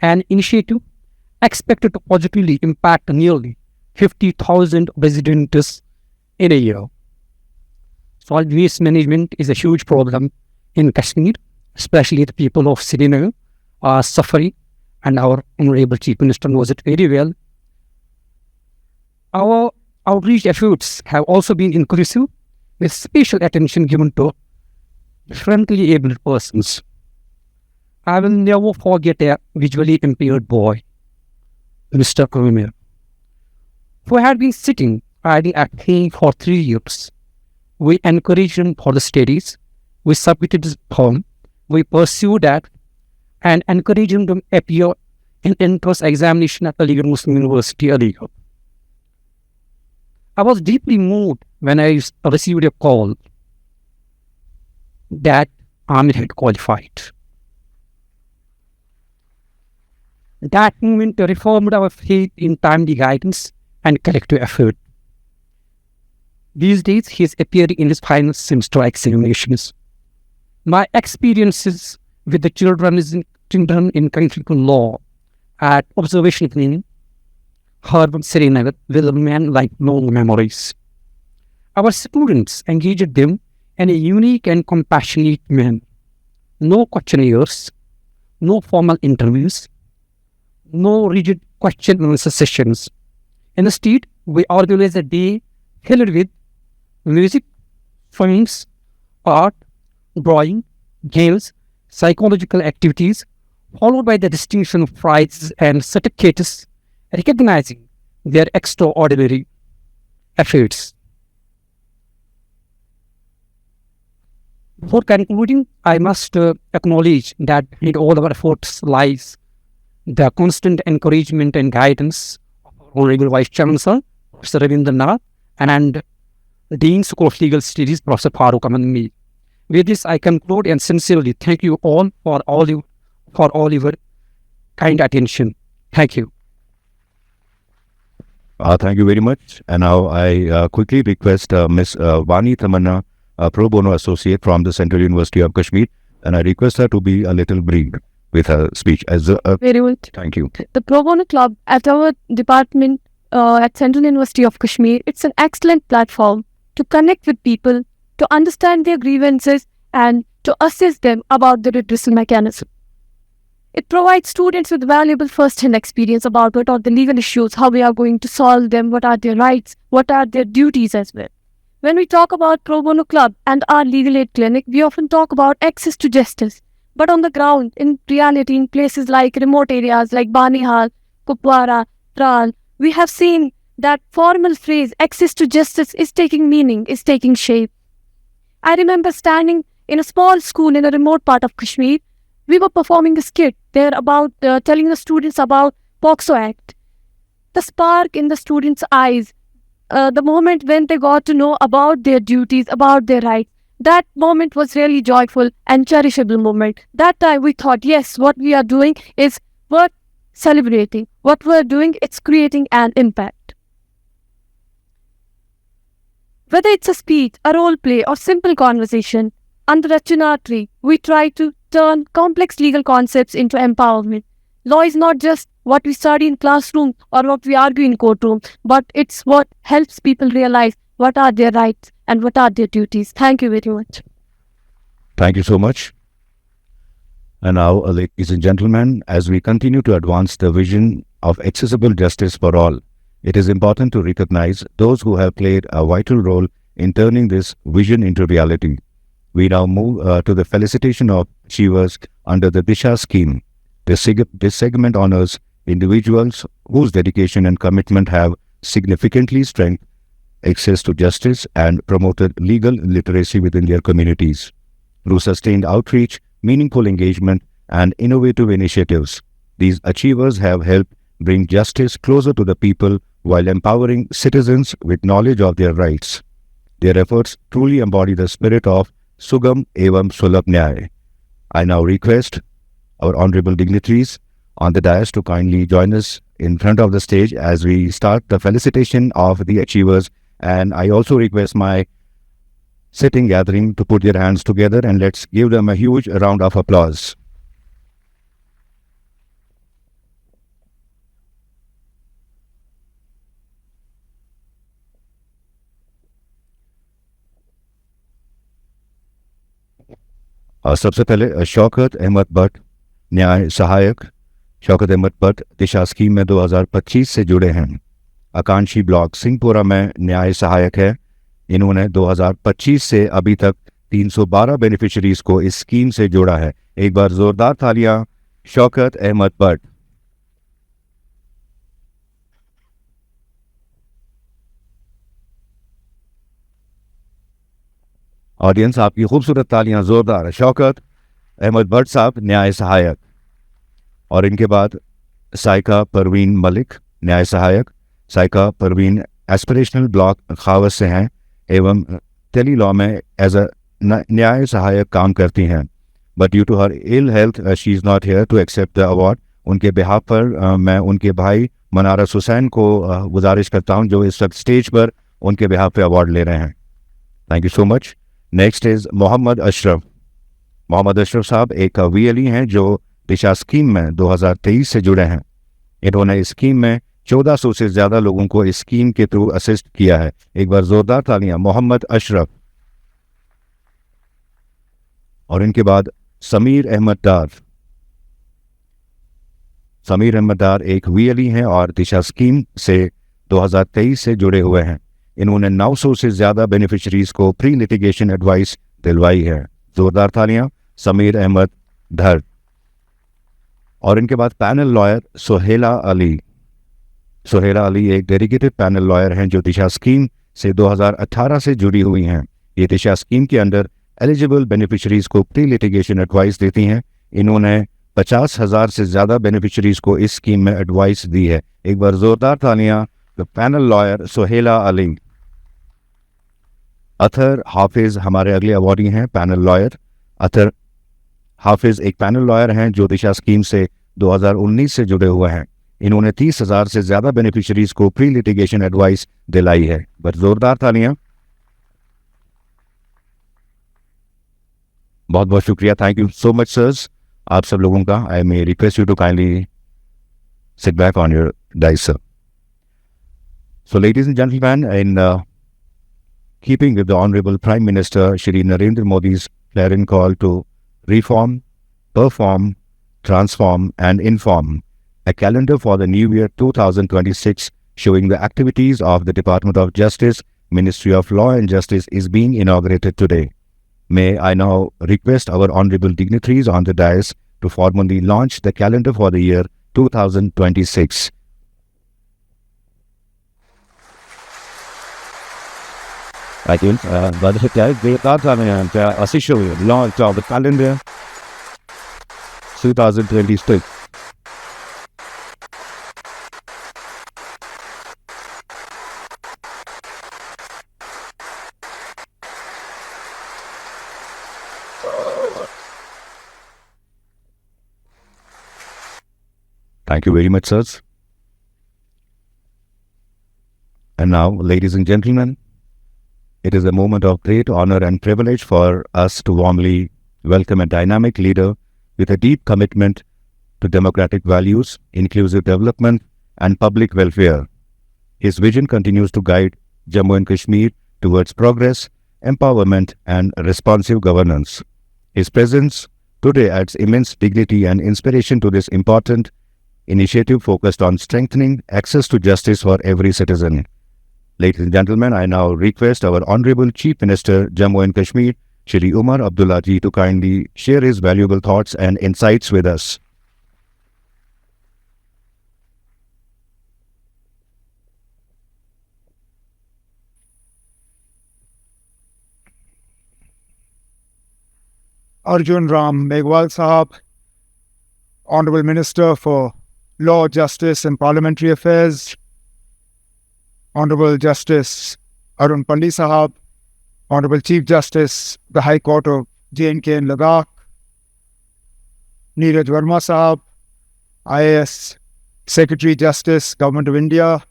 [SPEAKER 8] an initiative expected to positively impact nearly 50,000 residents in a year. Solid waste management is a huge problem in Kashmir, especially the people of Srinagar are suffering, and our Honorable Chief Minister knows it very well. Our outreach efforts have also been inclusive, with special attention given to differently abled persons. I will never forget a visually impaired boy, Mr. Kumir, who had been sitting idle at home for 3 years. We encouraged him for the studies, we submitted his poem, we pursued that, and encouraged him to appear in entrance examination at Aligarh Muslim University, Aligarh. I was deeply moved when I received a call that Amir had qualified. That moment reformed our faith in timely guidance and collective effort. These days, he is appearing in his final semester examinations. My experiences with the children in clinical law at observation clinic, Harvard, Srinagar, will remain like long memories. Our students engaged them in a unique and compassionate manner. No questionnaires, no formal interviews, no rigid question and answer sessions. Instead, we organized a day filled with music, films, art, drawing, games, psychological activities, followed by the distinction of prizes and certificates recognizing their extraordinary efforts. Before concluding, I must acknowledge that in all our efforts lies the constant encouragement and guidance of our Honorable Vice Chancellor, Professor Ravindranath, and Dean School of Legal Studies, Professor Farooq Ahmed Mir. With this, I conclude and sincerely thank you all for all your kind attention. Thank you.
[SPEAKER 1] Thank you very much. And now I quickly request Ms. Vani Tamanna, Pro Bono Associate from the Central University of Kashmir, and I request her to be a little brief with her speech.
[SPEAKER 9] Very well.
[SPEAKER 1] Thank you.
[SPEAKER 9] The Pro Bono Club at our department at Central University of Kashmir, it's an excellent platform to connect with people, to understand their grievances, and to assist them about the redressal mechanism. It provides students with valuable first-hand experience about what are the legal issues, how we are going to solve them, what are their rights, what are their duties as well. When we talk about Pro Bono Club and our legal aid clinic, we often talk about access to justice. But on the ground, in reality, in places like remote areas like Banihal, Kupwara, Tral, we have seen that formal phrase, access to justice, is taking meaning, is taking shape. I remember standing in a small school in a remote part of Kashmir. We were performing a skit there about telling the students about POCSO Act. The spark in the students' eyes, the moment when they got to know about their duties, about their rights, that moment was really joyful and cherishable moment. That time we thought, yes, what we are doing is worth celebrating. What we're doing, it's creating an impact. Whether it's a speech, a role play, or simple conversation, under a chinar tree, we try to turn complex legal concepts into empowerment. Law is not just what we study in classroom or what we argue in courtroom, but it's what helps people realize what are their rights and what are their duties. Thank you very much.
[SPEAKER 1] Thank you so much. And now, ladies and gentlemen, as we continue to advance the vision of accessible justice for all, it is important to recognize those who have played a vital role in turning this vision into reality. We now move to the felicitation of achievers under the Disha scheme. This segment honors individuals whose dedication and commitment have significantly strengthened access to justice and promoted legal literacy within their communities. Through sustained outreach, meaningful engagement, and innovative initiatives, these achievers have helped bring justice closer to the people while empowering citizens with knowledge of their rights. Their efforts truly embody the spirit of Sugam Evam Sulabh Nyay. I now request our honorable dignitaries on the dais to kindly join us in front of the stage as we start the felicitation of the achievers, and I also request my sitting gathering to put their hands together and let's give them a huge round of applause. सबसे पहले शौकत अहमद भट्ट न्याय सहायक। शौकत अहमद भट्ट दिशा scheme में 2025 से जुड़े हैं। आकांक्षी block Singhpura में न्याय सहायक है। इन्होंने 2025 से अभी तक 312 बेनिफिशरीज को इस स्कीम से जोड़ा है। एक बार जोरदार तालियां शौकत अहमद भट्ट। ऑडियंस आपकी खूबसूरत तालियां जोरदार। शौकत अहमद भट्ट साहब न्याय सहायक। और इनके बाद साइका परवीन मलिक न्याय सहायक। साइका परवीन एस्पिरेशनल ब्लॉक खावस से हैं एवं टेली लॉ में एज अ न्याय सहायक काम करती हैं, but due to her ill health she is not here to accept the award. उनके बिहाफ पर मैं उनके भाई मनारस हुसैन को गुजारिश करता हूं जो इस वक्त स्टेज पर उनके बिहाफ पे अवार्ड ले रहे हैं। Thank you so much. Next is Mohammad Ashraf. Mohammad Ashraf साहब एक VLE हैं जो दिशा स्कीम में 2023 से जुड़े हैं। इन्होंने इस स्कीम में 1400 से ज़्यादा लोगों को इस स्कीम के थ्रू असिस्ट किया है। एक बार जोरदार तालियां मोहम्मद अशरफ। और इनके बाद समीर अहमद डार। समीर अहमद डार एक VLE हैं और दिशा स्कीम से 2023 से जुड़े हुए हैं। इन्होंने 900 से ज़्यादा बेनिफिशरीज को प्री लिटिगेशन एडवाइस दिलवाई है। जोरदार तालियां समीर अहमद धर। और इनके बाद पैनल लॉयर सोहेला अली। सोहेला अली एक डेडिकेटेड पैनल लॉयर हैं जो दिशा स्कीम से 2018 से जुड़ी हुई हैं। ये दिशा स्कीम के अंदर एलिजिबल बेनिफिशरीज को प्री लिटिगेशन एडवाइस देती हैं। इन्होंने 50,000 से ज़्यादा बेनिफिशरीज को इस स्कीम में एडवाइस दी है। एक बार जोरदार तालियां पैनल लॉयर सोहेला अली। अतर हाफिज हमारे अगले अवार्डी हैं पैनल लॉयर। अतर हाफिज एक पैनल लॉयर हैं जो दिशा स्कीम से 2019 से जुड़े हुए हैं। इन्होंने 30,000 से ज़्यादा बेनिफिशरीज को प्री लिटिगेशन एडवाइस दिलाई है। बट जोरदार तालियां। बहुत बहुत शुक्रिया। Thank you so much sirs आप सब लोगों का। I may request you to kindly sit back on your dais sir. So, ladies and gentlemen, in keeping with the Honorable Prime Minister Shri Narendra Modi's clarion call to reform, perform, transform and inform, a calendar for the new year 2026 showing the activities of the Department of Justice, Ministry of Law and Justice is being inaugurated today. May I now request our Honorable dignitaries on the dais to formally launch the calendar for the year 2026. I think but they thought the official launch of the calendar 2026. Thank you very much, sirs. And now, ladies and gentlemen, it is a moment of great honor and privilege for us to warmly welcome a dynamic leader with a deep commitment to democratic values, inclusive development, and public welfare. His vision continues to guide Jammu and Kashmir towards progress, empowerment, and responsive governance. His presence today adds immense dignity and inspiration to this important initiative focused on strengthening access to justice for every citizen. Ladies and gentlemen, I now request our Honorable Chief Minister, Jammu and Kashmir, Shri Umar Abdullah Ji, to kindly share his valuable thoughts and insights with us.
[SPEAKER 4] Arjun Ram Meghwal Sahab, Honorable Minister for Law, Justice and Parliamentary Affairs, Honorable Justice Arun Pandi Sahab, Honorable Chief Justice, the High Court of J&K and Ladakh, Neeraj Verma Sahab, IAS Secretary Justice, Government of India,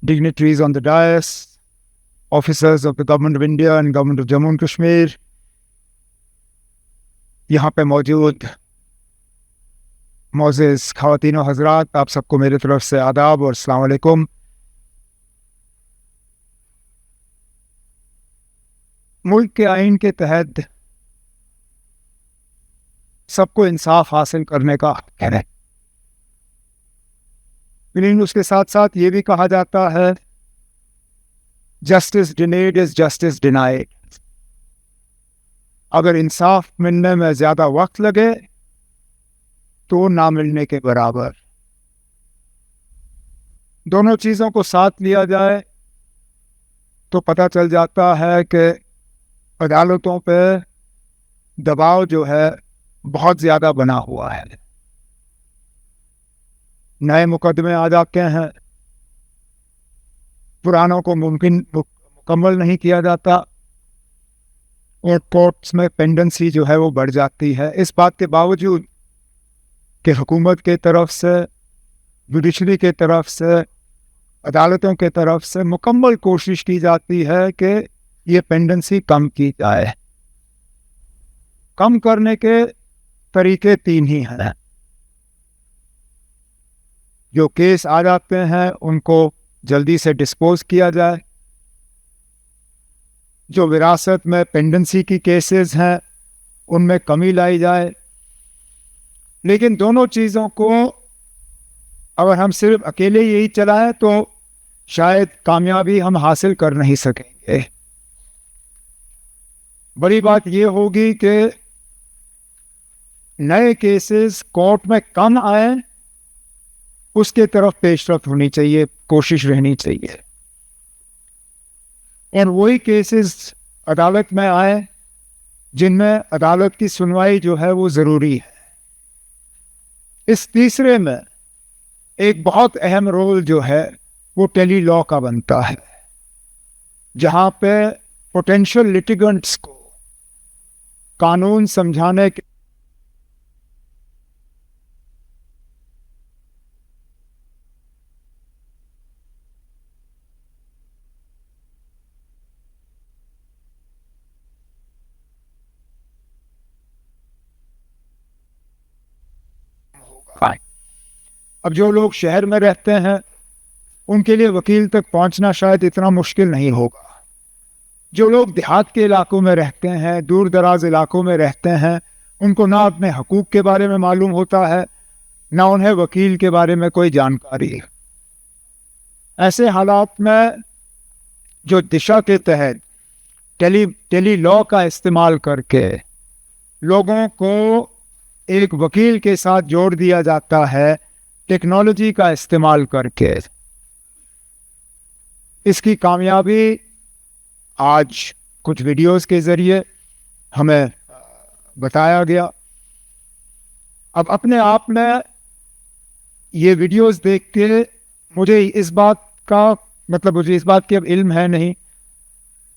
[SPEAKER 4] dignitaries on the dais, officers of the Government of India and Government of Jammu and Kashmir, यहाँ पे मौजूद Moses ख़वातीन और हज़रात, आप सबको मेरी तरफ से आदाब और अस्सलाम वालेकुम। मुल्क के आइन के तहत सबको इंसाफ हासिल करने का हक है, लेकिन उसके साथ साथ ये भी कहा जाता है जस्टिस डिनेड इज़ जस्टिस डिनाइड। अगर इंसाफ मिलने में ज़्यादा वक्त लगे तो ना मिलने के बराबर। दोनों चीज़ों को साथ लिया जाए तो पता चल जाता है कि अदालतों पे दबाव जो है बहुत ज़्यादा बना हुआ है। नए मुकदमे आ जाते हैं, पुरानों को मुकम्मल नहीं किया जाता और कोर्ट्स में पेंडेंसी जो है वो बढ़ जाती है। इस बात के बावजूद कि हुकूमत के तरफ से, जुडिशरी के तरफ से, अदालतों के तरफ से मुकम्मल कोशिश की जाती है कि ये पेंडेंसी कम की जाए। कम करने के तरीके तीन ही हैं। जो केस आ जाते हैं उनको जल्दी से डिस्पोज किया जाए, जो विरासत में पेंडेंसी की केसेस हैं उनमें कमी लाई जाए। लेकिन दोनों चीज़ों को अगर हम सिर्फ अकेले यही चलाएं तो शायद कामयाबी हम हासिल कर नहीं सकेंगे। बड़ी बात ये होगी कि नए केसेस कोर्ट में कम आए, उसके तरफ पेशरफ्त होनी चाहिए, कोशिश रहनी चाहिए। और वही केसेस अदालत में आए जिनमें अदालत की सुनवाई जो है वो ज़रूरी है। इस तीसरे में एक बहुत अहम रोल जो है वो टेली लॉ का बनता है, जहाँ पे पोटेंशियल लिटिगेंट्स को कानून समझाने के अब जो लोग शहर में रहते हैं उनके लिए वकील तक पहुंचना शायद इतना मुश्किल नहीं होगा। जो लोग देहात के इलाकों में रहते हैं, दूर दराज इलाकों में रहते हैं, उनको ना अपने हकूक़ के बारे में मालूम होता है, ना उन्हें वकील के बारे में कोई जानकारी। ऐसे हालात में जो दिशा के तहत टेली लॉ का इस्तेमाल करके लोगों को एक वकील के साथ जोड़ दिया जाता है, टेक्नोलॉजी का इस्तेमाल करके, इसकी कामयाबी आज कुछ वीडियोस के ज़रिए हमें बताया गया। अब अपने आप में ये वीडियोस देख के मुझे इस बात की अब इल्म है नहीं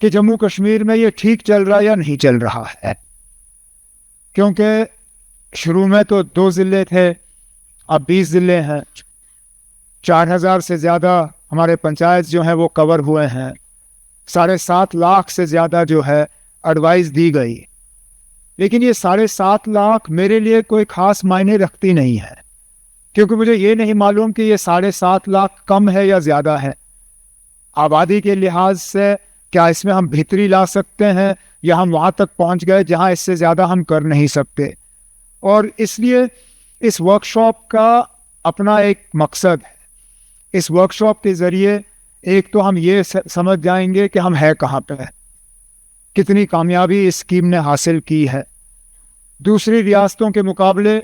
[SPEAKER 4] कि जम्मू कश्मीर में ये ठीक चल रहा या नहीं चल रहा है, क्योंकि शुरू में तो 2 ज़िले थे, अब 20 ज़िले हैं, 4000 से ज़्यादा हमारे पंचायत जो हैं वो कवर हुए हैं, 7.5 लाख से ज़्यादा जो है एडवाइस दी गई। लेकिन ये 7.5 लाख मेरे लिए कोई ख़ास मायने रखती नहीं है, क्योंकि मुझे ये नहीं मालूम कि ये 7.5 लाख कम है या ज़्यादा है। आबादी के लिहाज से क्या इसमें हम बेहतरी ला सकते हैं या हम वहाँ तक पहुँच गए जहाँ इससे ज़्यादा हम कर नहीं सकते। और इसलिए इस वर्कशॉप का अपना एक मकसद है। इस वर्कशॉप के ज़रिए एक तो हम ये समझ जाएंगे कि हम है कहाँ पे, कितनी कामयाबी इस स्कीम ने हासिल की है। दूसरी रियासतों के मुकाबले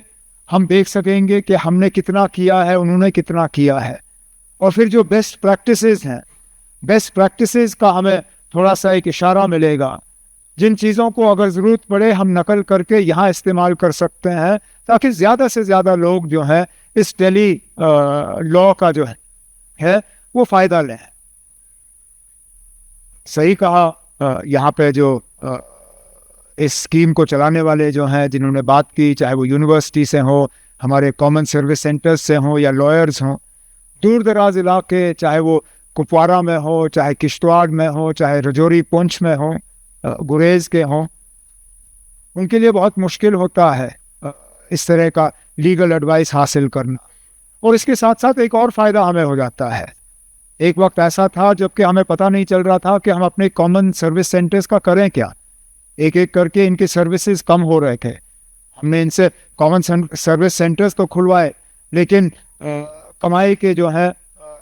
[SPEAKER 4] हम देख सकेंगे कि हमने कितना किया है, उन्होंने कितना किया है। और फिर जो बेस्ट प्रैक्टिसेस हैं, बेस्ट प्रैक्टिसेस का हमें थोड़ा सा एक इशारा मिलेगा, जिन चीज़ों को अगर ज़रूरत पड़े हम नकल करके यहाँ इस्तेमाल कर सकते हैं, ताकि ज़्यादा से ज़्यादा लोग जो हैं इस टेली लॉ का जो है वो फ़ायदा लें। सही कहा, यहाँ पे जो इस स्कीम को चलाने वाले जो हैं, जिन्होंने बात की, चाहे वो यूनिवर्सिटी से हो, हमारे कॉमन सर्विस सेंटर्स से हों या लॉयर्स हों, दूर दराज इलाके, चाहे वो कुपवारा में हो, चाहे किश्तवाड़ में हो, चाहे रजौरी पुंछ में हो, गुरेज के हों, उनके लिए बहुत मुश्किल होता है इस तरह का लीगल एडवाइस हासिल करना। और इसके साथ साथ एक और फ़ायदा हमें हो जाता है। एक वक्त ऐसा था जबकि हमें पता नहीं चल रहा था कि हम अपने कॉमन सर्विस सेंटर्स का करें क्या। एक एक करके इनके सर्विसेज कम हो रहे थे। हमने इनसे कॉमन सर्विस सेंटर्स तो खुलवाए, लेकिन कमाई के जो है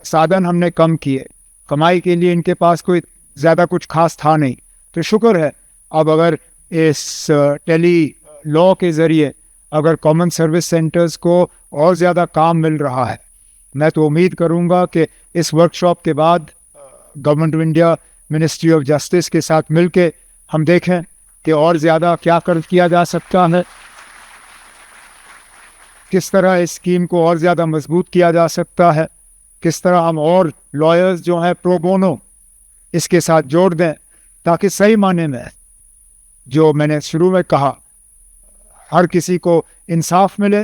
[SPEAKER 4] साधन हमने कम किए। कमाई के लिए इनके पास कोई ज़्यादा कुछ खास था नहीं। तो शुक्र है अब अगर इस टेली लॉ के ज़रिए अगर कॉमन सर्विस सेंटर्स को और ज़्यादा काम मिल रहा है, मैं तो उम्मीद करूँगा कि इस वर्कशॉप के बाद government of India, ministry of justice के साथ मिलके हम देखें कि और ज़्यादा क्या किया जा सकता है, किस तरह इस स्कीम को और ज़्यादा मजबूत किया जा सकता है, किस तरह हम और लॉयर्स जो हैं प्रो बोनो इसके साथ जोड़ दें, ताकि सही माने में जो मैंने शुरू में कहा, हर किसी को इंसाफ मिले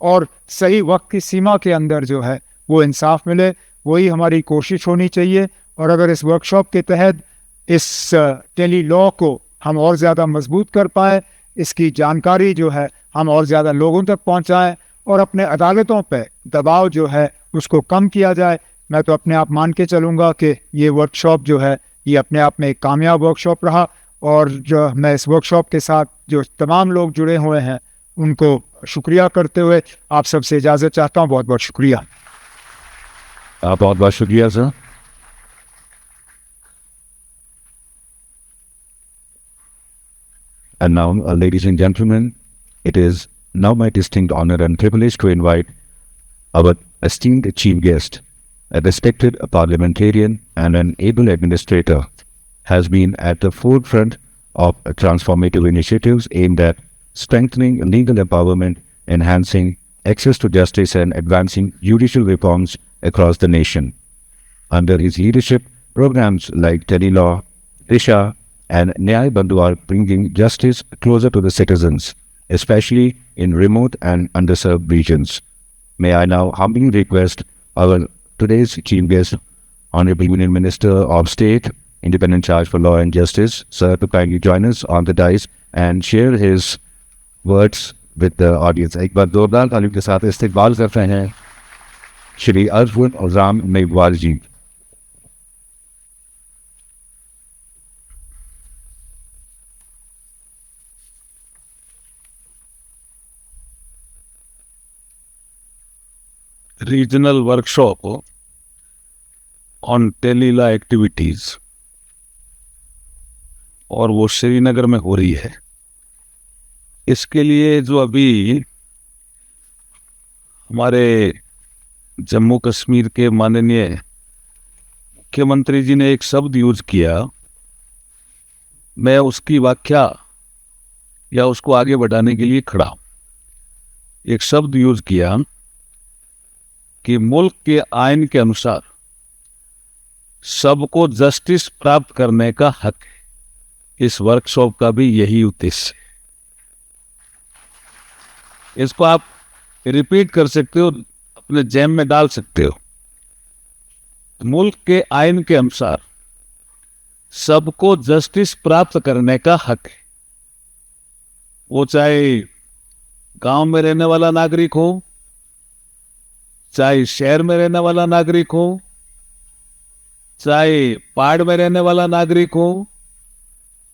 [SPEAKER 4] और सही वक्त की सीमा के अंदर जो है वो इंसाफ मिले। वही हमारी कोशिश होनी चाहिए। और अगर इस वर्कशॉप के तहत इस टेली लॉ को हम और ज़्यादा मजबूत कर पाए, इसकी जानकारी जो है हम और ज़्यादा लोगों तक पहुंचाएं और अपने अदालतों पे दबाव जो है उसको कम किया जाए, मैं तो अपने आप मान के चलूँगा कि ये वर्कशॉप जो है ये अपने आप में एक कामयाब वर्कशॉप रहा। और जो मैं इस वर्कशॉप के साथ जो तमाम लोग जुड़े हुए हैं उनको शुक्रिया करते हुए आप सबसे इजाज़त चाहता हूँ। बहुत बहुत शुक्रिया।
[SPEAKER 1] बहुत बहुत शुक्रिया sir. And now, ladies and gentlemen, it is now my distinct honor and privilege to invite our esteemed chief guest, a respected parliamentarian and an able administrator, has been at the forefront of transformative initiatives aimed at strengthening legal empowerment, enhancing access to justice and advancing judicial reforms across the nation. Under his leadership, programs like Tele-Law, Disha and Nyay Bandhu are bringing justice closer to the citizens, especially in remote and underserved regions. May I now humbly request our today's chief guest, Honorable Union Minister of State, Independent Charge for Law and Justice, sir, to kindly join us on the dais and share his words with the audience. एक बार जोरदार तालियों के साथ इस्तकबाल कर रहे हैं श्री अर्जुन और राम मेघवाल जी।
[SPEAKER 6] regional workshop on Tele-Law activities, और वो श्रीनगर में हो रही है। इसके लिए जो अभी हमारे जम्मू कश्मीर के माननीय मुख्यमंत्री जी ने एक शब्द यूज किया, मैं उसकी व्याख्या या उसको आगे बढ़ाने के लिए खड़ा हूं। एक शब्द यूज किया कि मुल्क के आइन के अनुसार सबको जस्टिस प्राप्त करने का हक है। इस वर्कशॉप का भी यही उद्देश्य है। इसको आप रिपीट कर सकते हो, अपने जैम में डाल सकते हो। मुल्क के आइन के अनुसार सबको जस्टिस प्राप्त करने का हक है। वो चाहे गांव में रहने वाला नागरिक हो, चाहे शहर में रहने वाला नागरिक हो, चाहे पहाड़ में रहने वाला नागरिक हो,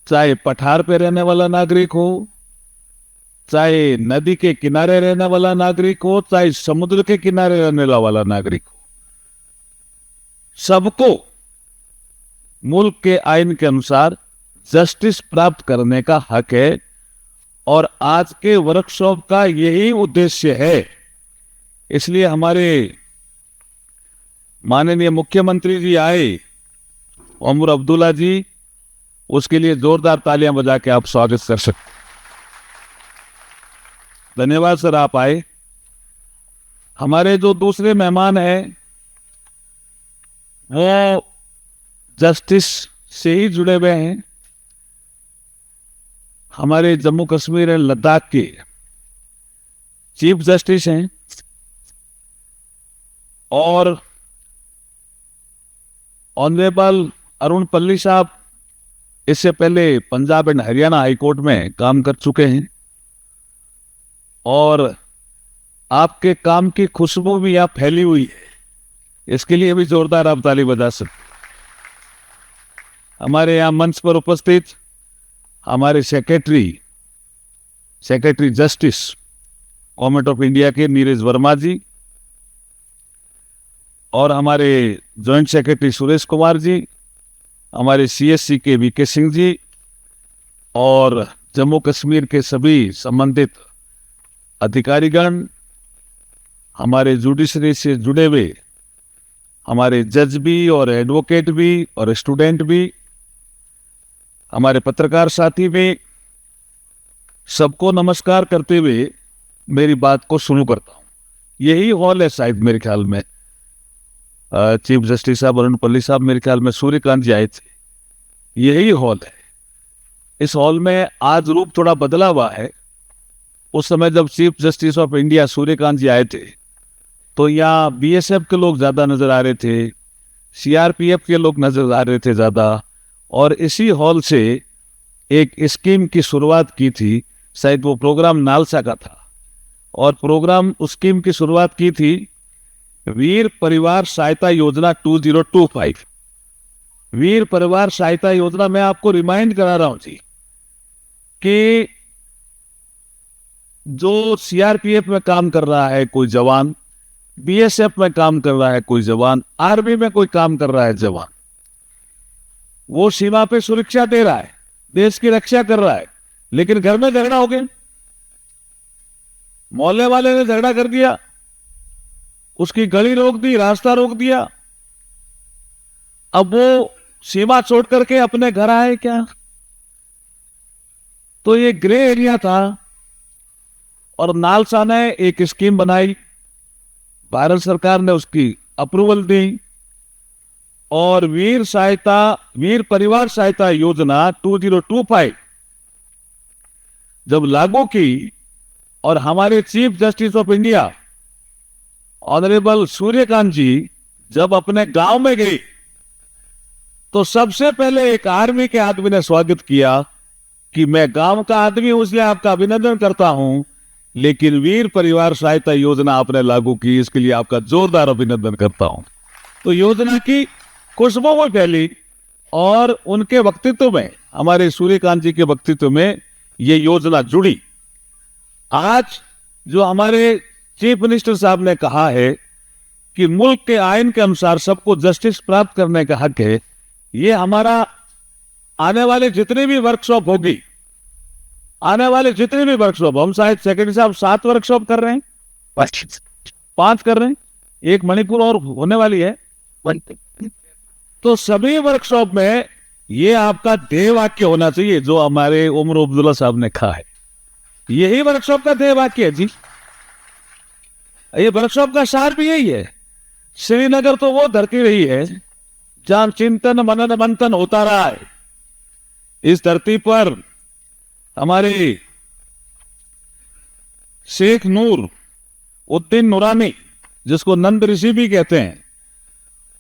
[SPEAKER 6] चाहे पठार पे रहने वाला नागरिक हो, चाहे नदी के किनारे रहने वाला नागरिक हो, चाहे समुद्र के किनारे रहने वाला नागरिक हो, सबको मुल्क के आइन के अनुसार जस्टिस प्राप्त करने का हक है। और आज के वर्कशॉप का यही उद्देश्य है। इसलिए हमारे माननीय मुख्यमंत्री जी आए, उमर अब्दुल्ला जी, उसके लिए जोरदार तालियां बजा के आप स्वागत कर सकते। धन्यवाद सर, आप आए। हमारे जो दूसरे मेहमान हैं वो जस्टिस से ही जुड़े हुए हैं। हमारे जम्मू कश्मीर एंड लद्दाख के चीफ जस्टिस हैं और ऑनरेबल अरुण पल्ली साहब इससे पहले Punjab and Haryana high court में काम कर चुके हैं और आपके काम की खुशबू भी यहाँ फैली हुई है। इसके लिए भी जोरदार आप ताली बजा सकते। हमारे यहाँ मंच पर उपस्थित हमारे secretary justice government of India के नीरज वर्मा जी और हमारे जॉइंट सेक्रेटरी सुरेश कुमार जी, हमारे सीएससी के वीके सिंह जी और जम्मू कश्मीर के सभी संबंधित अधिकारीगण, हमारे जुडिशरी से जुड़े हुए हमारे जज भी और एडवोकेट भी और स्टूडेंट भी, हमारे पत्रकार साथी भी, सबको नमस्कार करते हुए मेरी बात को शुरू करता हूं। यही हॉल है शायद, मेरे ख्याल में चीफ जस्टिस साहब अरुण पल्ली साहब, मेरे ख्याल में सूर्यकांत जी आए थे, यही हॉल है। इस हॉल में आज रूप थोड़ा बदला हुआ है। उस समय जब chief justice of India Suryakant ji आए थे तो यहाँ बीएसएफ के लोग ज्यादा नजर आ रहे थे, सीआरपीएफ के लोग नजर आ रहे थे ज्यादा, और इसी हॉल से एक स्कीम की शुरुआत की थी। शायद वो प्रोग्राम नालसा का था और प्रोग्राम उस स्कीम की शुरुआत की थी वीर परिवार सहायता योजना 2025। वीर परिवार सहायता योजना में आपको रिमाइंड करा रहा हूं जी कि जो सीआरपीएफ में काम कर रहा है कोई जवान, बीएसएफ में काम कर रहा है कोई जवान, आर्मी में कोई काम कर रहा है जवान, वो सीमा पे सुरक्षा दे रहा है, देश की रक्षा कर रहा है, लेकिन घर में झगड़ा हो गया, मोहल्ले वाले ने झगड़ा कर दिया, उसकी गली रोक दी, रास्ता रोक दिया, अब वो सीमा छोड़ करके अपने घर आए क्या? तो ये ग्रे एरिया था और नालसा ने एक स्कीम बनाई, भारत सरकार ने उसकी अप्रूवल दी और वीर परिवार सहायता योजना 2025 जब लागू की और हमारे chief justice of India honourable Suryakant ji जब अपने गांव में गए तो सबसे पहले एक आर्मी के आदमी ने स्वागत किया कि मैं गांव का आदमी हूं इसलिए आपका अभिनंदन करता हूं, लेकिन वीर परिवार सहायता योजना आपने लागू की, इसके लिए आपका जोरदार अभिनंदन करता हूं। तो योजना की खुशबू में फैली और उनके वक्तव्य में, हमारे सूर्यकांत जी के वक्तव्य में ये योजना जुड़ी। आज जो हमारे चीफ मिनिस्टर साहब ने कहा है कि मुल्क के आइन के अनुसार सबको जस्टिस प्राप्त करने का हक है, ये हमारा आने वाले जितने भी वर्कशॉप होगी, आने वाले जितने भी वर्कशॉप, हम शायद सेक्रेटरी साहब 7 वर्कशॉप कर रहे हैं, 5 कर रहे हैं, एक मणिपुर और होने वाली है,
[SPEAKER 11] तो सभी वर्कशॉप में ये आपका ध्येय वाक्य होना चाहिए जो हमारे उमर अब्दुल्ला साहब ने कहा है। यही वर्कशॉप का ध्येय वाक्य है जी। ये वर्कशॉप का सार भी यही है। श्रीनगर तो वो धरती रही है जहां चिंतन मनन मंथन होता रहा है। इस धरती पर हमारे शेख नूर उद्दीन नूरानी, जिसको नंद ऋषि भी कहते हैं,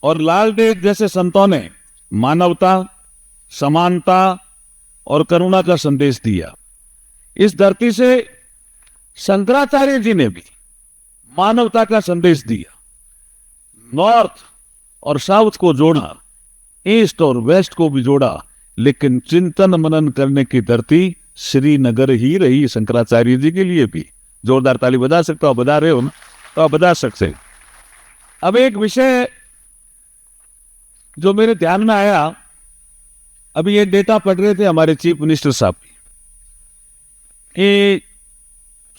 [SPEAKER 11] और लाल देव जैसे संतों ने मानवता, समानता और करुणा का संदेश दिया। इस धरती से शंकराचार्य जी ने भी मानवता का संदेश दिया। नॉर्थ और साउथ को जोड़ा, ईस्ट और वेस्ट को भी जोड़ा, लेकिन चिंतन मनन करने की धरती श्रीनगर ही रही शंकराचार्य जी के लिए भी। जोरदार ताली बजा सकते हो, बजा रहे हो ना, तो आप बजा सकते। अब एक विषय जो मेरे ध्यान में आया, अभी ये डेटा पढ़ रहे थे हमारे चीफ मिनिस्टर साहब कि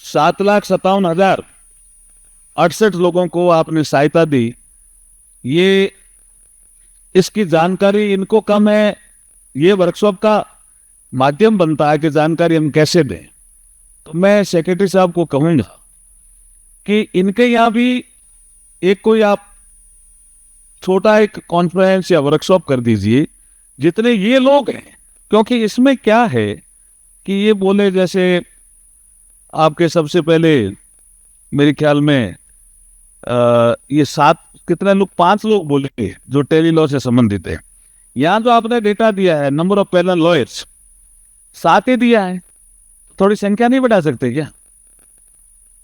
[SPEAKER 11] 7,57,068 लोगों को आपने सहायता दी। ये इसकी जानकारी इनको कम है। ये वर्कशॉप का माध्यम बनता है कि जानकारी हम कैसे दें। तो मैं सेक्रेटरी साहब को कहूंगा कि इनके यहाँ भी एक कोई आप छोटा एक कॉन्फ्रेंस या वर्कशॉप कर दीजिए जितने ये लोग हैं, क्योंकि इसमें क्या है कि ये बोले, जैसे आपके सबसे पहले मेरे ख्याल में ये 5 लोग बोले जो टेली लॉ से संबंधित है। यहां जो आपने डेटा दिया है नंबर ऑफ पैनल लॉयर्स 7 ही दिया है, थोड़ी संख्या नहीं बढ़ा सकते क्या?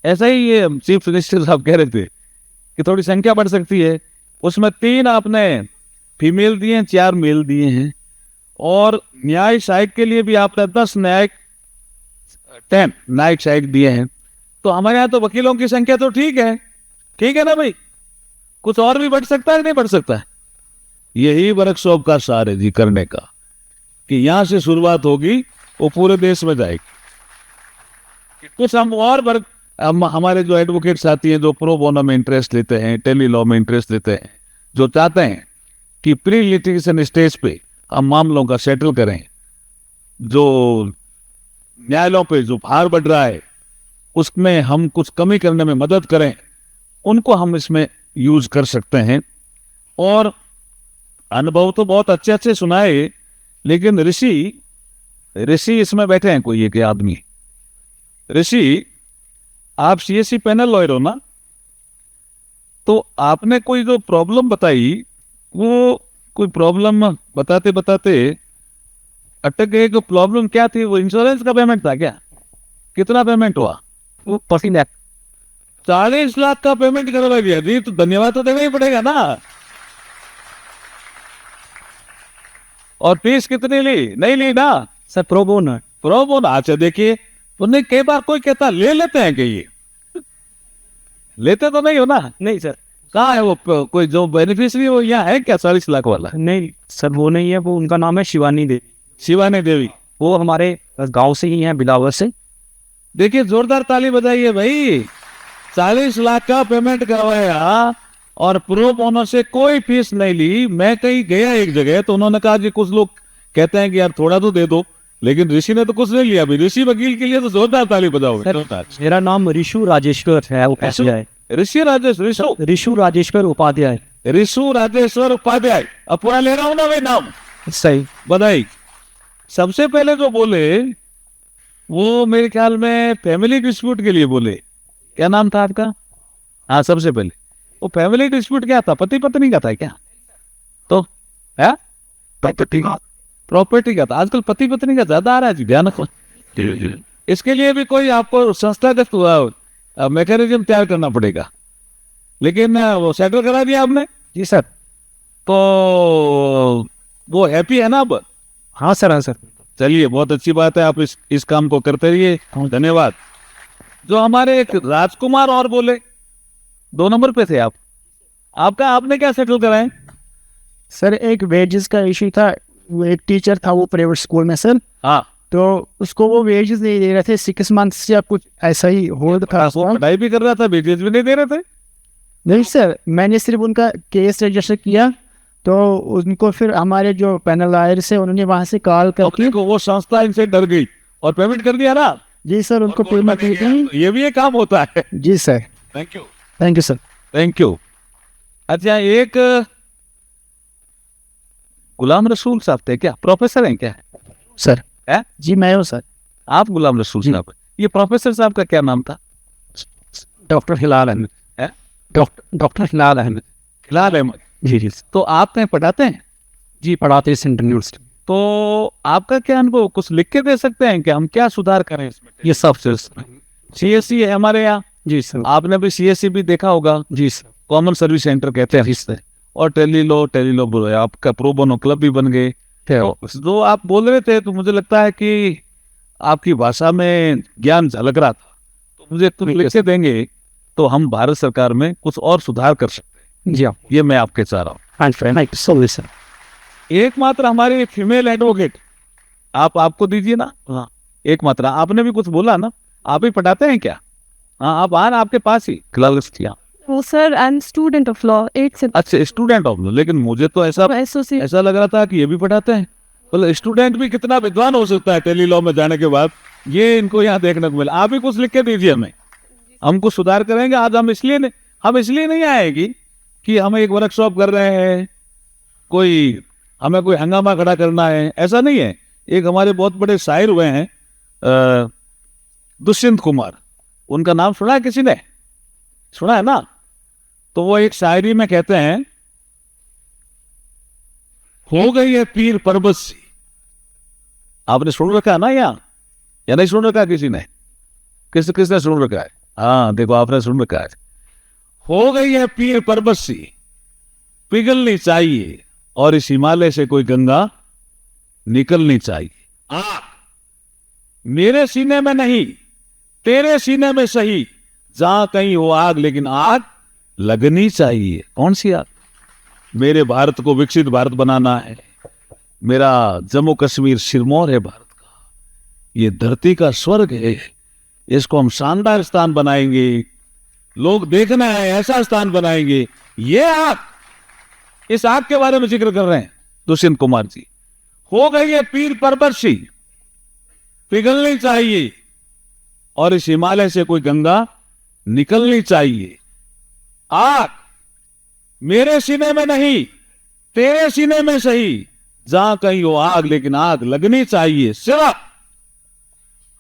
[SPEAKER 11] ऐसा ही ये चीफ मिनिस्टर साहब कह रहे थे कि थोड़ी संख्या बढ़ सकती है। उसमें 3 आपने फीमेल दिए हैं, 4 मेल दिए हैं, और न्याय सहायक के लिए भी आपने 10 न्यायिक सहायक दिए हैं। तो हमारे यहाँ तो वकीलों की संख्या तो ठीक है ना भाई, कुछ और भी बढ़ सकता है नहीं बढ़ सकता है? यही वर्कशॉप का सार है जी करने का, कि यहां से शुरुआत होगी वो पूरे देश में जाएगी। कुछ हम और हमारे जो एडवोकेट साथी हैं जो प्रो बोनो में इंटरेस्ट लेते हैं, टेली लॉ में इंटरेस्ट लेते हैं, जो चाहते हैं कि प्री लिटिगेशन स्टेज पे हम मामलों का सेटल करें, जो न्यायालयों पे जो भार बढ़ रहा है उसमें हम कुछ कमी करने में मदद करें, उनको हम इसमें यूज कर सकते हैं। और अनुभव तो बहुत अच्छे अच्छे सुनाए, लेकिन ऋषि इसमें बैठे हैं कोई एक आदमी। ऋषि, आप सीएससी पैनल लॉयर हो ना, तो आपने कोई जो प्रॉब्लम बताई, वो कोई प्रॉब्लम बताते बताते अटक गए। कि प्रॉब्लम क्या थी? वो इंश्योरेंस का पेमेंट था क्या? कितना पेमेंट हुआ?
[SPEAKER 7] वो 40 लाख
[SPEAKER 11] 40 लाख का पेमेंट करवा दिया जी, तो धन्यवाद तो देना ही पड़ेगा ना। और फीस कितनी ली? नहीं ली ना
[SPEAKER 7] सर, प्रो बोनो।
[SPEAKER 11] अच्छा देखिए, उन्हें कई बार कोई कहता ले लेते हैं कि ये लेते तो नहीं हो ना?
[SPEAKER 7] नहीं सर।
[SPEAKER 11] कहाँ है वो कोई जो बेनिफिशियरी वो यहाँ है क्या 40 लाख वाला?
[SPEAKER 7] नहीं सर, वो नहीं है। वो उनका नाम है शिवानी देवी।
[SPEAKER 11] वो
[SPEAKER 7] हमारे गांव से ही हैं, बिलावर से।
[SPEAKER 11] देखिए, जोरदार ताली बजाइए भाई। 40 लाख का पेमेंट करवाया और प्रो बोनो से कोई फीस नहीं ली। मैं कहीं गया एक जगह, तो उन्होंने कहा कि कुछ लोग कहते हैं कि यार थोड़ा तो दे दो, लेकिन ऋषि ने तो कुछ नहीं लिया। अभी ऋषि वकील के लिए तो जोरदार ताली बजाओ।
[SPEAKER 7] मेरा नाम ऋषु राजेश्वर है, उपाध्याय।
[SPEAKER 11] ऋषु राजेश्वर उपाध्याय। अब पूरा ले रहा हूं ना भाई नाम?
[SPEAKER 7] सही,
[SPEAKER 11] बधाई। सबसे पहले जो बोले वो मेरे ख्याल में फैमिली डिस्प्यूट के लिए बोले। क्या नाम था आपका? हाँ, सबसे पहले वो फैमिली डिस्प्यूट क्या था? पति पत्नी का था क्या? तो है प्रॉपर्टी का था। आजकल पति पत्नी का ज्यादा आ रहा है जी, ध्यान रखो। इसके लिए भी कोई आपको संस्थागत मैकेनिज्म तैयार करना पड़ेगा, लेकिन वो सेटल करा दिया आपने?
[SPEAKER 7] जी सर।
[SPEAKER 11] तो वो हैप्पी है ना अब?
[SPEAKER 7] हाँ सर, हाँ सर।
[SPEAKER 11] चलिए, बहुत अच्छी बात है। आप इस काम को करते रहिए, धन्यवाद। जो हमारे एक राजकुमार और बोले, 2 नंबर पे थे आप, आपने क्या सेटल कराए?
[SPEAKER 7] सर, एक वेजेस का इशू था। वो एक टीचर था, वो प्राइवेट स्कूल में सर।
[SPEAKER 11] हाँ,
[SPEAKER 7] तो उसको वो वेजेस नहीं दे रहे थे, 6 मंथ्स या कुछ ऐसा ही होल्ड था।
[SPEAKER 11] पढ़ाई भी कर रहा था, वेजेस भी नहीं दे रहे थे?
[SPEAKER 7] नहीं सर, मैंने सिर्फ उनका केस रजिस्टर किया तो उनको फिर हमारे जो पैनल लॉयर्स है उन्होंने वहाँ से कॉल
[SPEAKER 11] अब
[SPEAKER 7] करके,
[SPEAKER 11] देखो वो संस्था इनसे डर गई और पेमेंट कर दिया ना।
[SPEAKER 7] जी सर, उनको
[SPEAKER 11] और कोर्ट में
[SPEAKER 7] पेमेंट
[SPEAKER 11] नहीं गया। तो ये भी एक काम होता है।
[SPEAKER 7] जी sir,
[SPEAKER 11] thank you.
[SPEAKER 7] Thank you sir.
[SPEAKER 11] Thank you. अच्छा, एक गुलाम रसूल साहब थे क्या, प्रोफेसर हैं क्या?
[SPEAKER 7] सर
[SPEAKER 11] है?
[SPEAKER 7] जी मैं हूँ सर।
[SPEAKER 11] आप गुलाम रसूल साहब, ये प्रोफेसर साहब का क्या नाम था?
[SPEAKER 8] डॉक्टर हिलाल अहमद।
[SPEAKER 11] है?
[SPEAKER 8] डॉक्टर हिलाल अहमद।
[SPEAKER 11] हिलाल अहमद।
[SPEAKER 8] जी जी
[SPEAKER 11] तो आप कहीं पढ़ाते हैं?
[SPEAKER 8] जी, पढ़ाते हैं सेंट्रल यूनिवर्सिटी।
[SPEAKER 11] तो आपका क्या अनुभव, कुछ लिख के दे सकते हैं कि हम क्या सुधार करें इसमें?
[SPEAKER 8] ये सब सर।
[SPEAKER 11] सीएससी है हमारे यहाँ।
[SPEAKER 8] जी सर।
[SPEAKER 11] आपने भी सीएससी भी देखा होगा।
[SPEAKER 8] जी सर।
[SPEAKER 11] कॉमन सर्विस सेंटर कहते हैं।
[SPEAKER 8] जी सर।
[SPEAKER 11] और टेलीलॉ बोलो, आपका प्रो बोनो क्लब भी बन गए। तो जो आप बोल रहे थे, तो मुझे लगता है कि आपकी भाषा में ज्ञान झलक रहा था। तो मुझे कुछ लिख के देंगे तो हम भारत सरकार में कुछ और सुधार कर सकते हैं।
[SPEAKER 8] जी आप,
[SPEAKER 11] ये मैं आपके चाह रहा हूँ।
[SPEAKER 8] सर।
[SPEAKER 11] एकमात्र हमारे फीमेल एडवोकेट आपको दीजिए ना। हाँ, एकमात्र आपने भी कुछ बोला ना, आप ही पढ़ाते हैं क्या? हाँ, आप आना, आपके पास ही क्लास किया।
[SPEAKER 9] Oh, sir, I'm student of law. It's
[SPEAKER 11] अच्छा, स्टूडेंट ऑफ लॉ। लेकिन मुझे तो ऐसा लग रहा था कि ये भी पढ़ाते हैं। बोले स्टूडेंट भी कितना विद्वान हो सकता है टेली लॉ में जाने के बाद, ये इनको यहाँ देखने को मिला। आप ही कुछ लिख के दीजिए हमें, हम कुछ सुधार करेंगे। आज हम इसलिए नहीं आएगी कि हम एक वर्कशॉप कर रहे हैं, हमें कोई हंगामा खड़ा करना है, ऐसा नहीं है। एक हमारे बहुत बड़े शायर हुए हैं दुष्यंत कुमार, उनका नाम सुना है किसी ने? सुना है ना? तो वो एक शायरी में कहते हैं, हो गई है पीर पर्वत सी। आपने सुन रखा है ना यहाँ, या नहीं सुन रखा किसी ने? किसने सुन रखा है? हाँ देखो, आपने सुन रखा है। हो गई है पीर पर्वत सी, पिघलनी चाहिए, और इस हिमालय से कोई गंगा निकलनी चाहिए। आग मेरे सीने में नहीं, तेरे सीने में सही, जहां कहीं हो आग, लेकिन आग लगनी चाहिए। कौन सी आग? मेरे भारत को विकसित भारत बनाना है। मेरा जम्मू कश्मीर सिरमौर है भारत का, ये धरती का स्वर्ग है। इसको हम शानदार स्थान बनाएंगे, लोग देखना है ऐसा स्थान बनाएंगे। ये आग, इस आग के बारे में जिक्र कर रहे हैं दुष्यंत कुमार जी। हो गई है पीर पर्वत सी, पिघलनी चाहिए, और इस हिमालय से कोई गंगा निकलनी चाहिए। आग मेरे सीने में नहीं, तेरे सीने में सही, जहां कहीं हो आग, लेकिन आग लगनी चाहिए। सिर्फ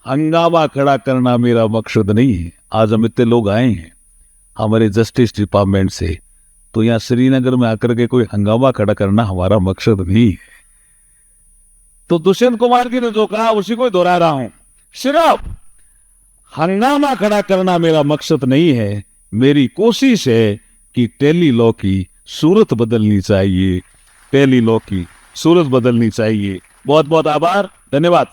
[SPEAKER 11] हंगामा खड़ा करना मेरा मकसद नहीं है। आज हम इतने लोग आए हैं हमारे जस्टिस डिपार्टमेंट से, तो यहां श्रीनगर में आकर के कोई हंगामा खड़ा करना हमारा मकसद नहीं है। तो दुष्यंत कुमार जी ने जो कहा उसी को दोहरा रहा हूं। सिर्फ हंगामा खड़ा करना मेरा मकसद नहीं है। मेरी कोशिश है कि टेली लॉ की सूरत बदलनी चाहिए, टेली लॉ की सूरत बदलनी चाहिए। बहुत बहुत आभार, धन्यवाद।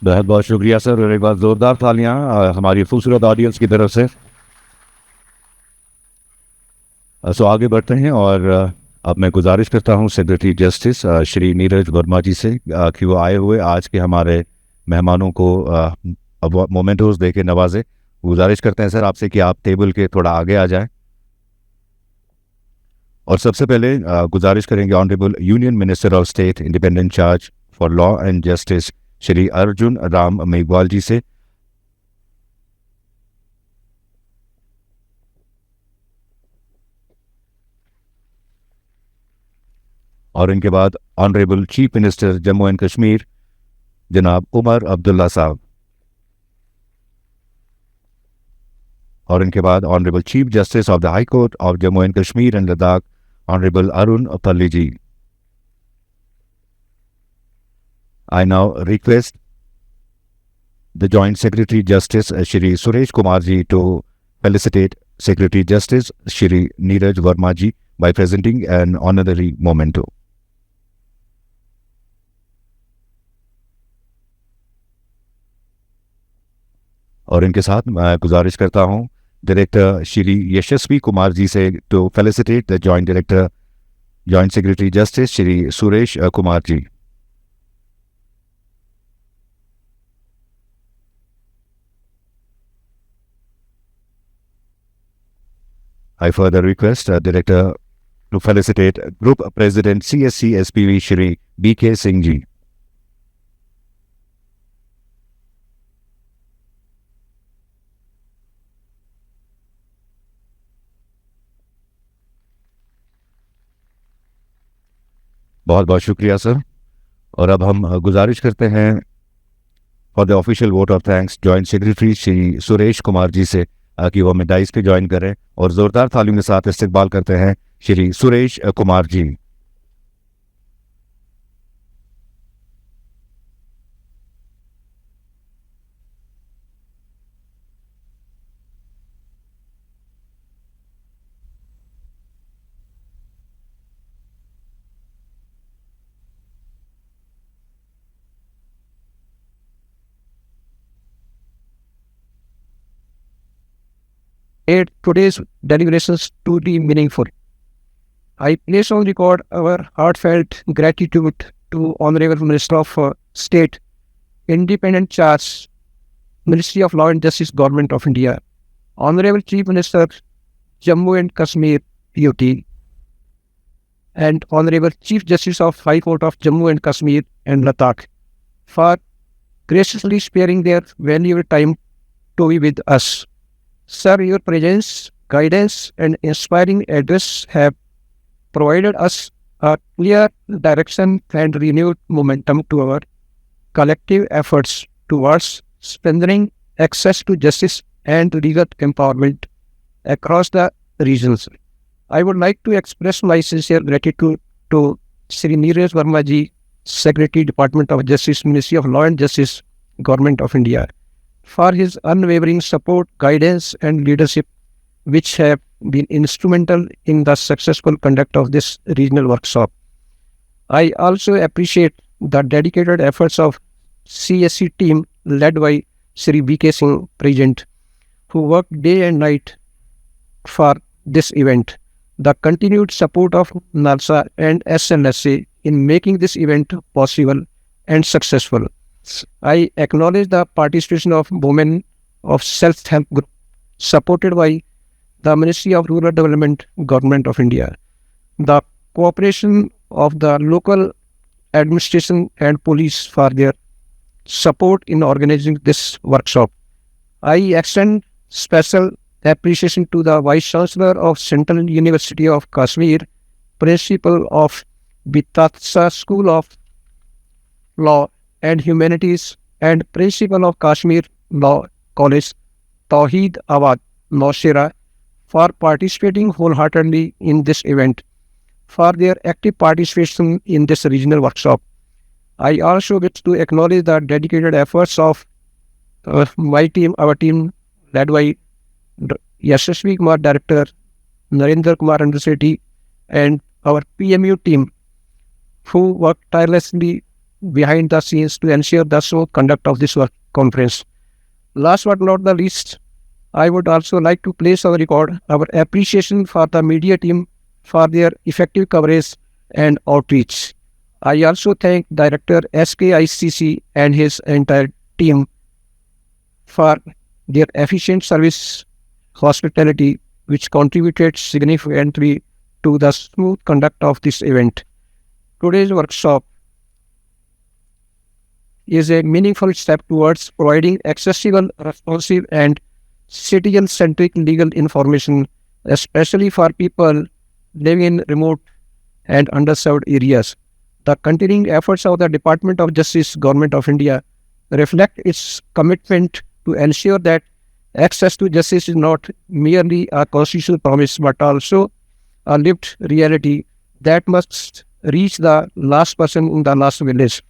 [SPEAKER 1] बहुत बहुत शुक्रिया सर, और एक बार जोरदार तालियां हमारी खूबसूरत ऑडियंस की तरफ से। सो आगे बढ़ते हैं, और अब मैं गुजारिश करता हूं सेक्रेटरी जस्टिस श्री नीरज वर्मा जी से कि वो आए हुए आज के हमारे मेहमानों को मोमेंटोज दे के नवाजे। गुजारिश करते हैं सर आपसे कि आप टेबल के थोड़ा आगे आ जाएं। और सबसे पहले गुजारिश करेंगे honourable union minister of state independent charge for law and justice Shri Arjun Ram Meghwal ji से। और इनके बाद honourable chief minister Jammu and Kashmir जनाब उमर अब्दुल्ला साहब। और इनके बाद honourable chief justice of the high court of Jammu and Kashmir and Ladakh honourable Arun Palli ji. I now request the Joint Secretary Justice Shri Suresh Kumar ji to felicitate Secretary Justice Shri Neeraj Verma ji by presenting an honorary memento. और इनके साथ मैं गुजारिश करता हूं director Shri Yashasvi Kumar ji से to felicitate the joint director joint secretary justice Shri Suresh Kumar ji. I further request Director to felicitate Group President CSC SPV Shri BK Singh ji. बहुत बहुत शुक्रिया सर। और अब हम गुजारिश करते हैं for the official vote of thanks joint secretary Shri Suresh Kumar ji से कि वो डाइस पे ज्वाइन करें और जोरदार तालियों के साथ इस्तकबाल करते हैं श्री सुरेश कुमार जी।
[SPEAKER 7] Today's deliberations to be meaningful. I place on record our heartfelt gratitude to Honorable Minister of State, Independent Charge, Ministry of Law and Justice, Government of India, Honorable Chief Minister, Jammu and Kashmir, POT, and Honorable Chief Justice of High Court of Jammu and Kashmir and Ladakh for graciously sparing their valuable time to be with us. Sir, your presence, guidance, and inspiring address have provided us a clear direction and renewed momentum to our collective efforts towards strengthening access to justice and legal empowerment across the regions. I would like to express my sincere gratitude to Sri Neeraj Verma ji, Secretary, Department of Justice, Ministry of Law and Justice, Government of India, for his unwavering support, guidance, and leadership, which have been instrumental in the successful conduct of this regional workshop. I also appreciate the dedicated efforts of CSC team led by Sri BK Singh, President, who worked day and night for this event. The continued support of NALSA and SNSA in making this event possible and successful. I acknowledge the participation of women of self-help group supported by the Ministry of Rural Development, Government of India, the cooperation of the local administration and police for their support in organizing this workshop. I extend special appreciation to the Vice Chancellor of Central University of Kashmir, Principal of Bitatsa School of Law and Humanities, and Principal of Kashmir Law College, Tawheed Awad Naushera, for participating wholeheartedly in this event, for their active participation in this regional workshop. I also wish to acknowledge the dedicated efforts of my team, our team led by Yashasvi Kumar Director, Narendra Kumar Underseti, and our PMU team, who worked tirelessly behind the scenes to ensure the smooth conduct of this work conference. Last but not the least, I would also like to place on record our appreciation for the media team for their effective coverage and outreach. I also thank Director SKICC and his entire team for their efficient service hospitality, which contributed significantly to the smooth conduct of this event. Today's workshop is a meaningful step towards providing accessible, responsive, and citizen-centric legal information, especially for people living in remote and underserved areas. The continuing efforts of the Department of Justice, Government of India, reflect its commitment to ensure that access to justice is not merely a constitutional promise, but also a lived reality that must reach the last person in the last village.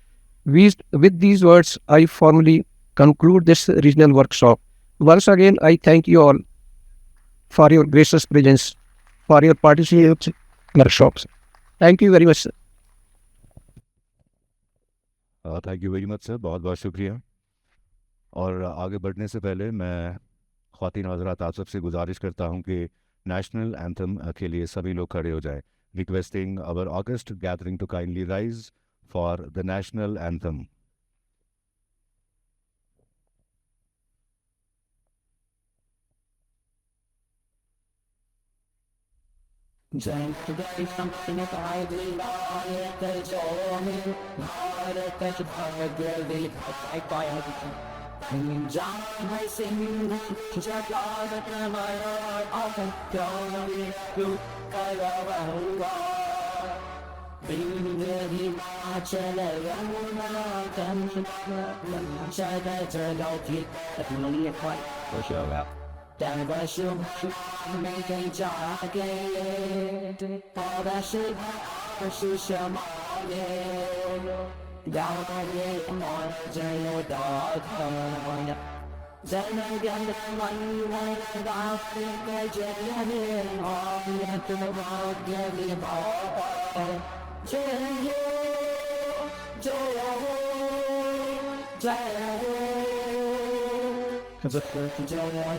[SPEAKER 7] With these words, I formally conclude this regional workshop. Once again, I thank you all for your gracious presence, for your participation in workshops. Thank you very much, sir.
[SPEAKER 1] Thank you very much sir, बहुत बहुत शुक्रिया। और आगे बढ़ने से पहले मैं ख्वातीन हज़रात आप सबसे गुजारिश करता हूं कि नेशनल एंथम के लिए सभी लोग खड़े हो जाएं। Requesting our august gathering to kindly rise for the national anthem.
[SPEAKER 2] जय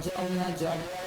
[SPEAKER 2] जय जय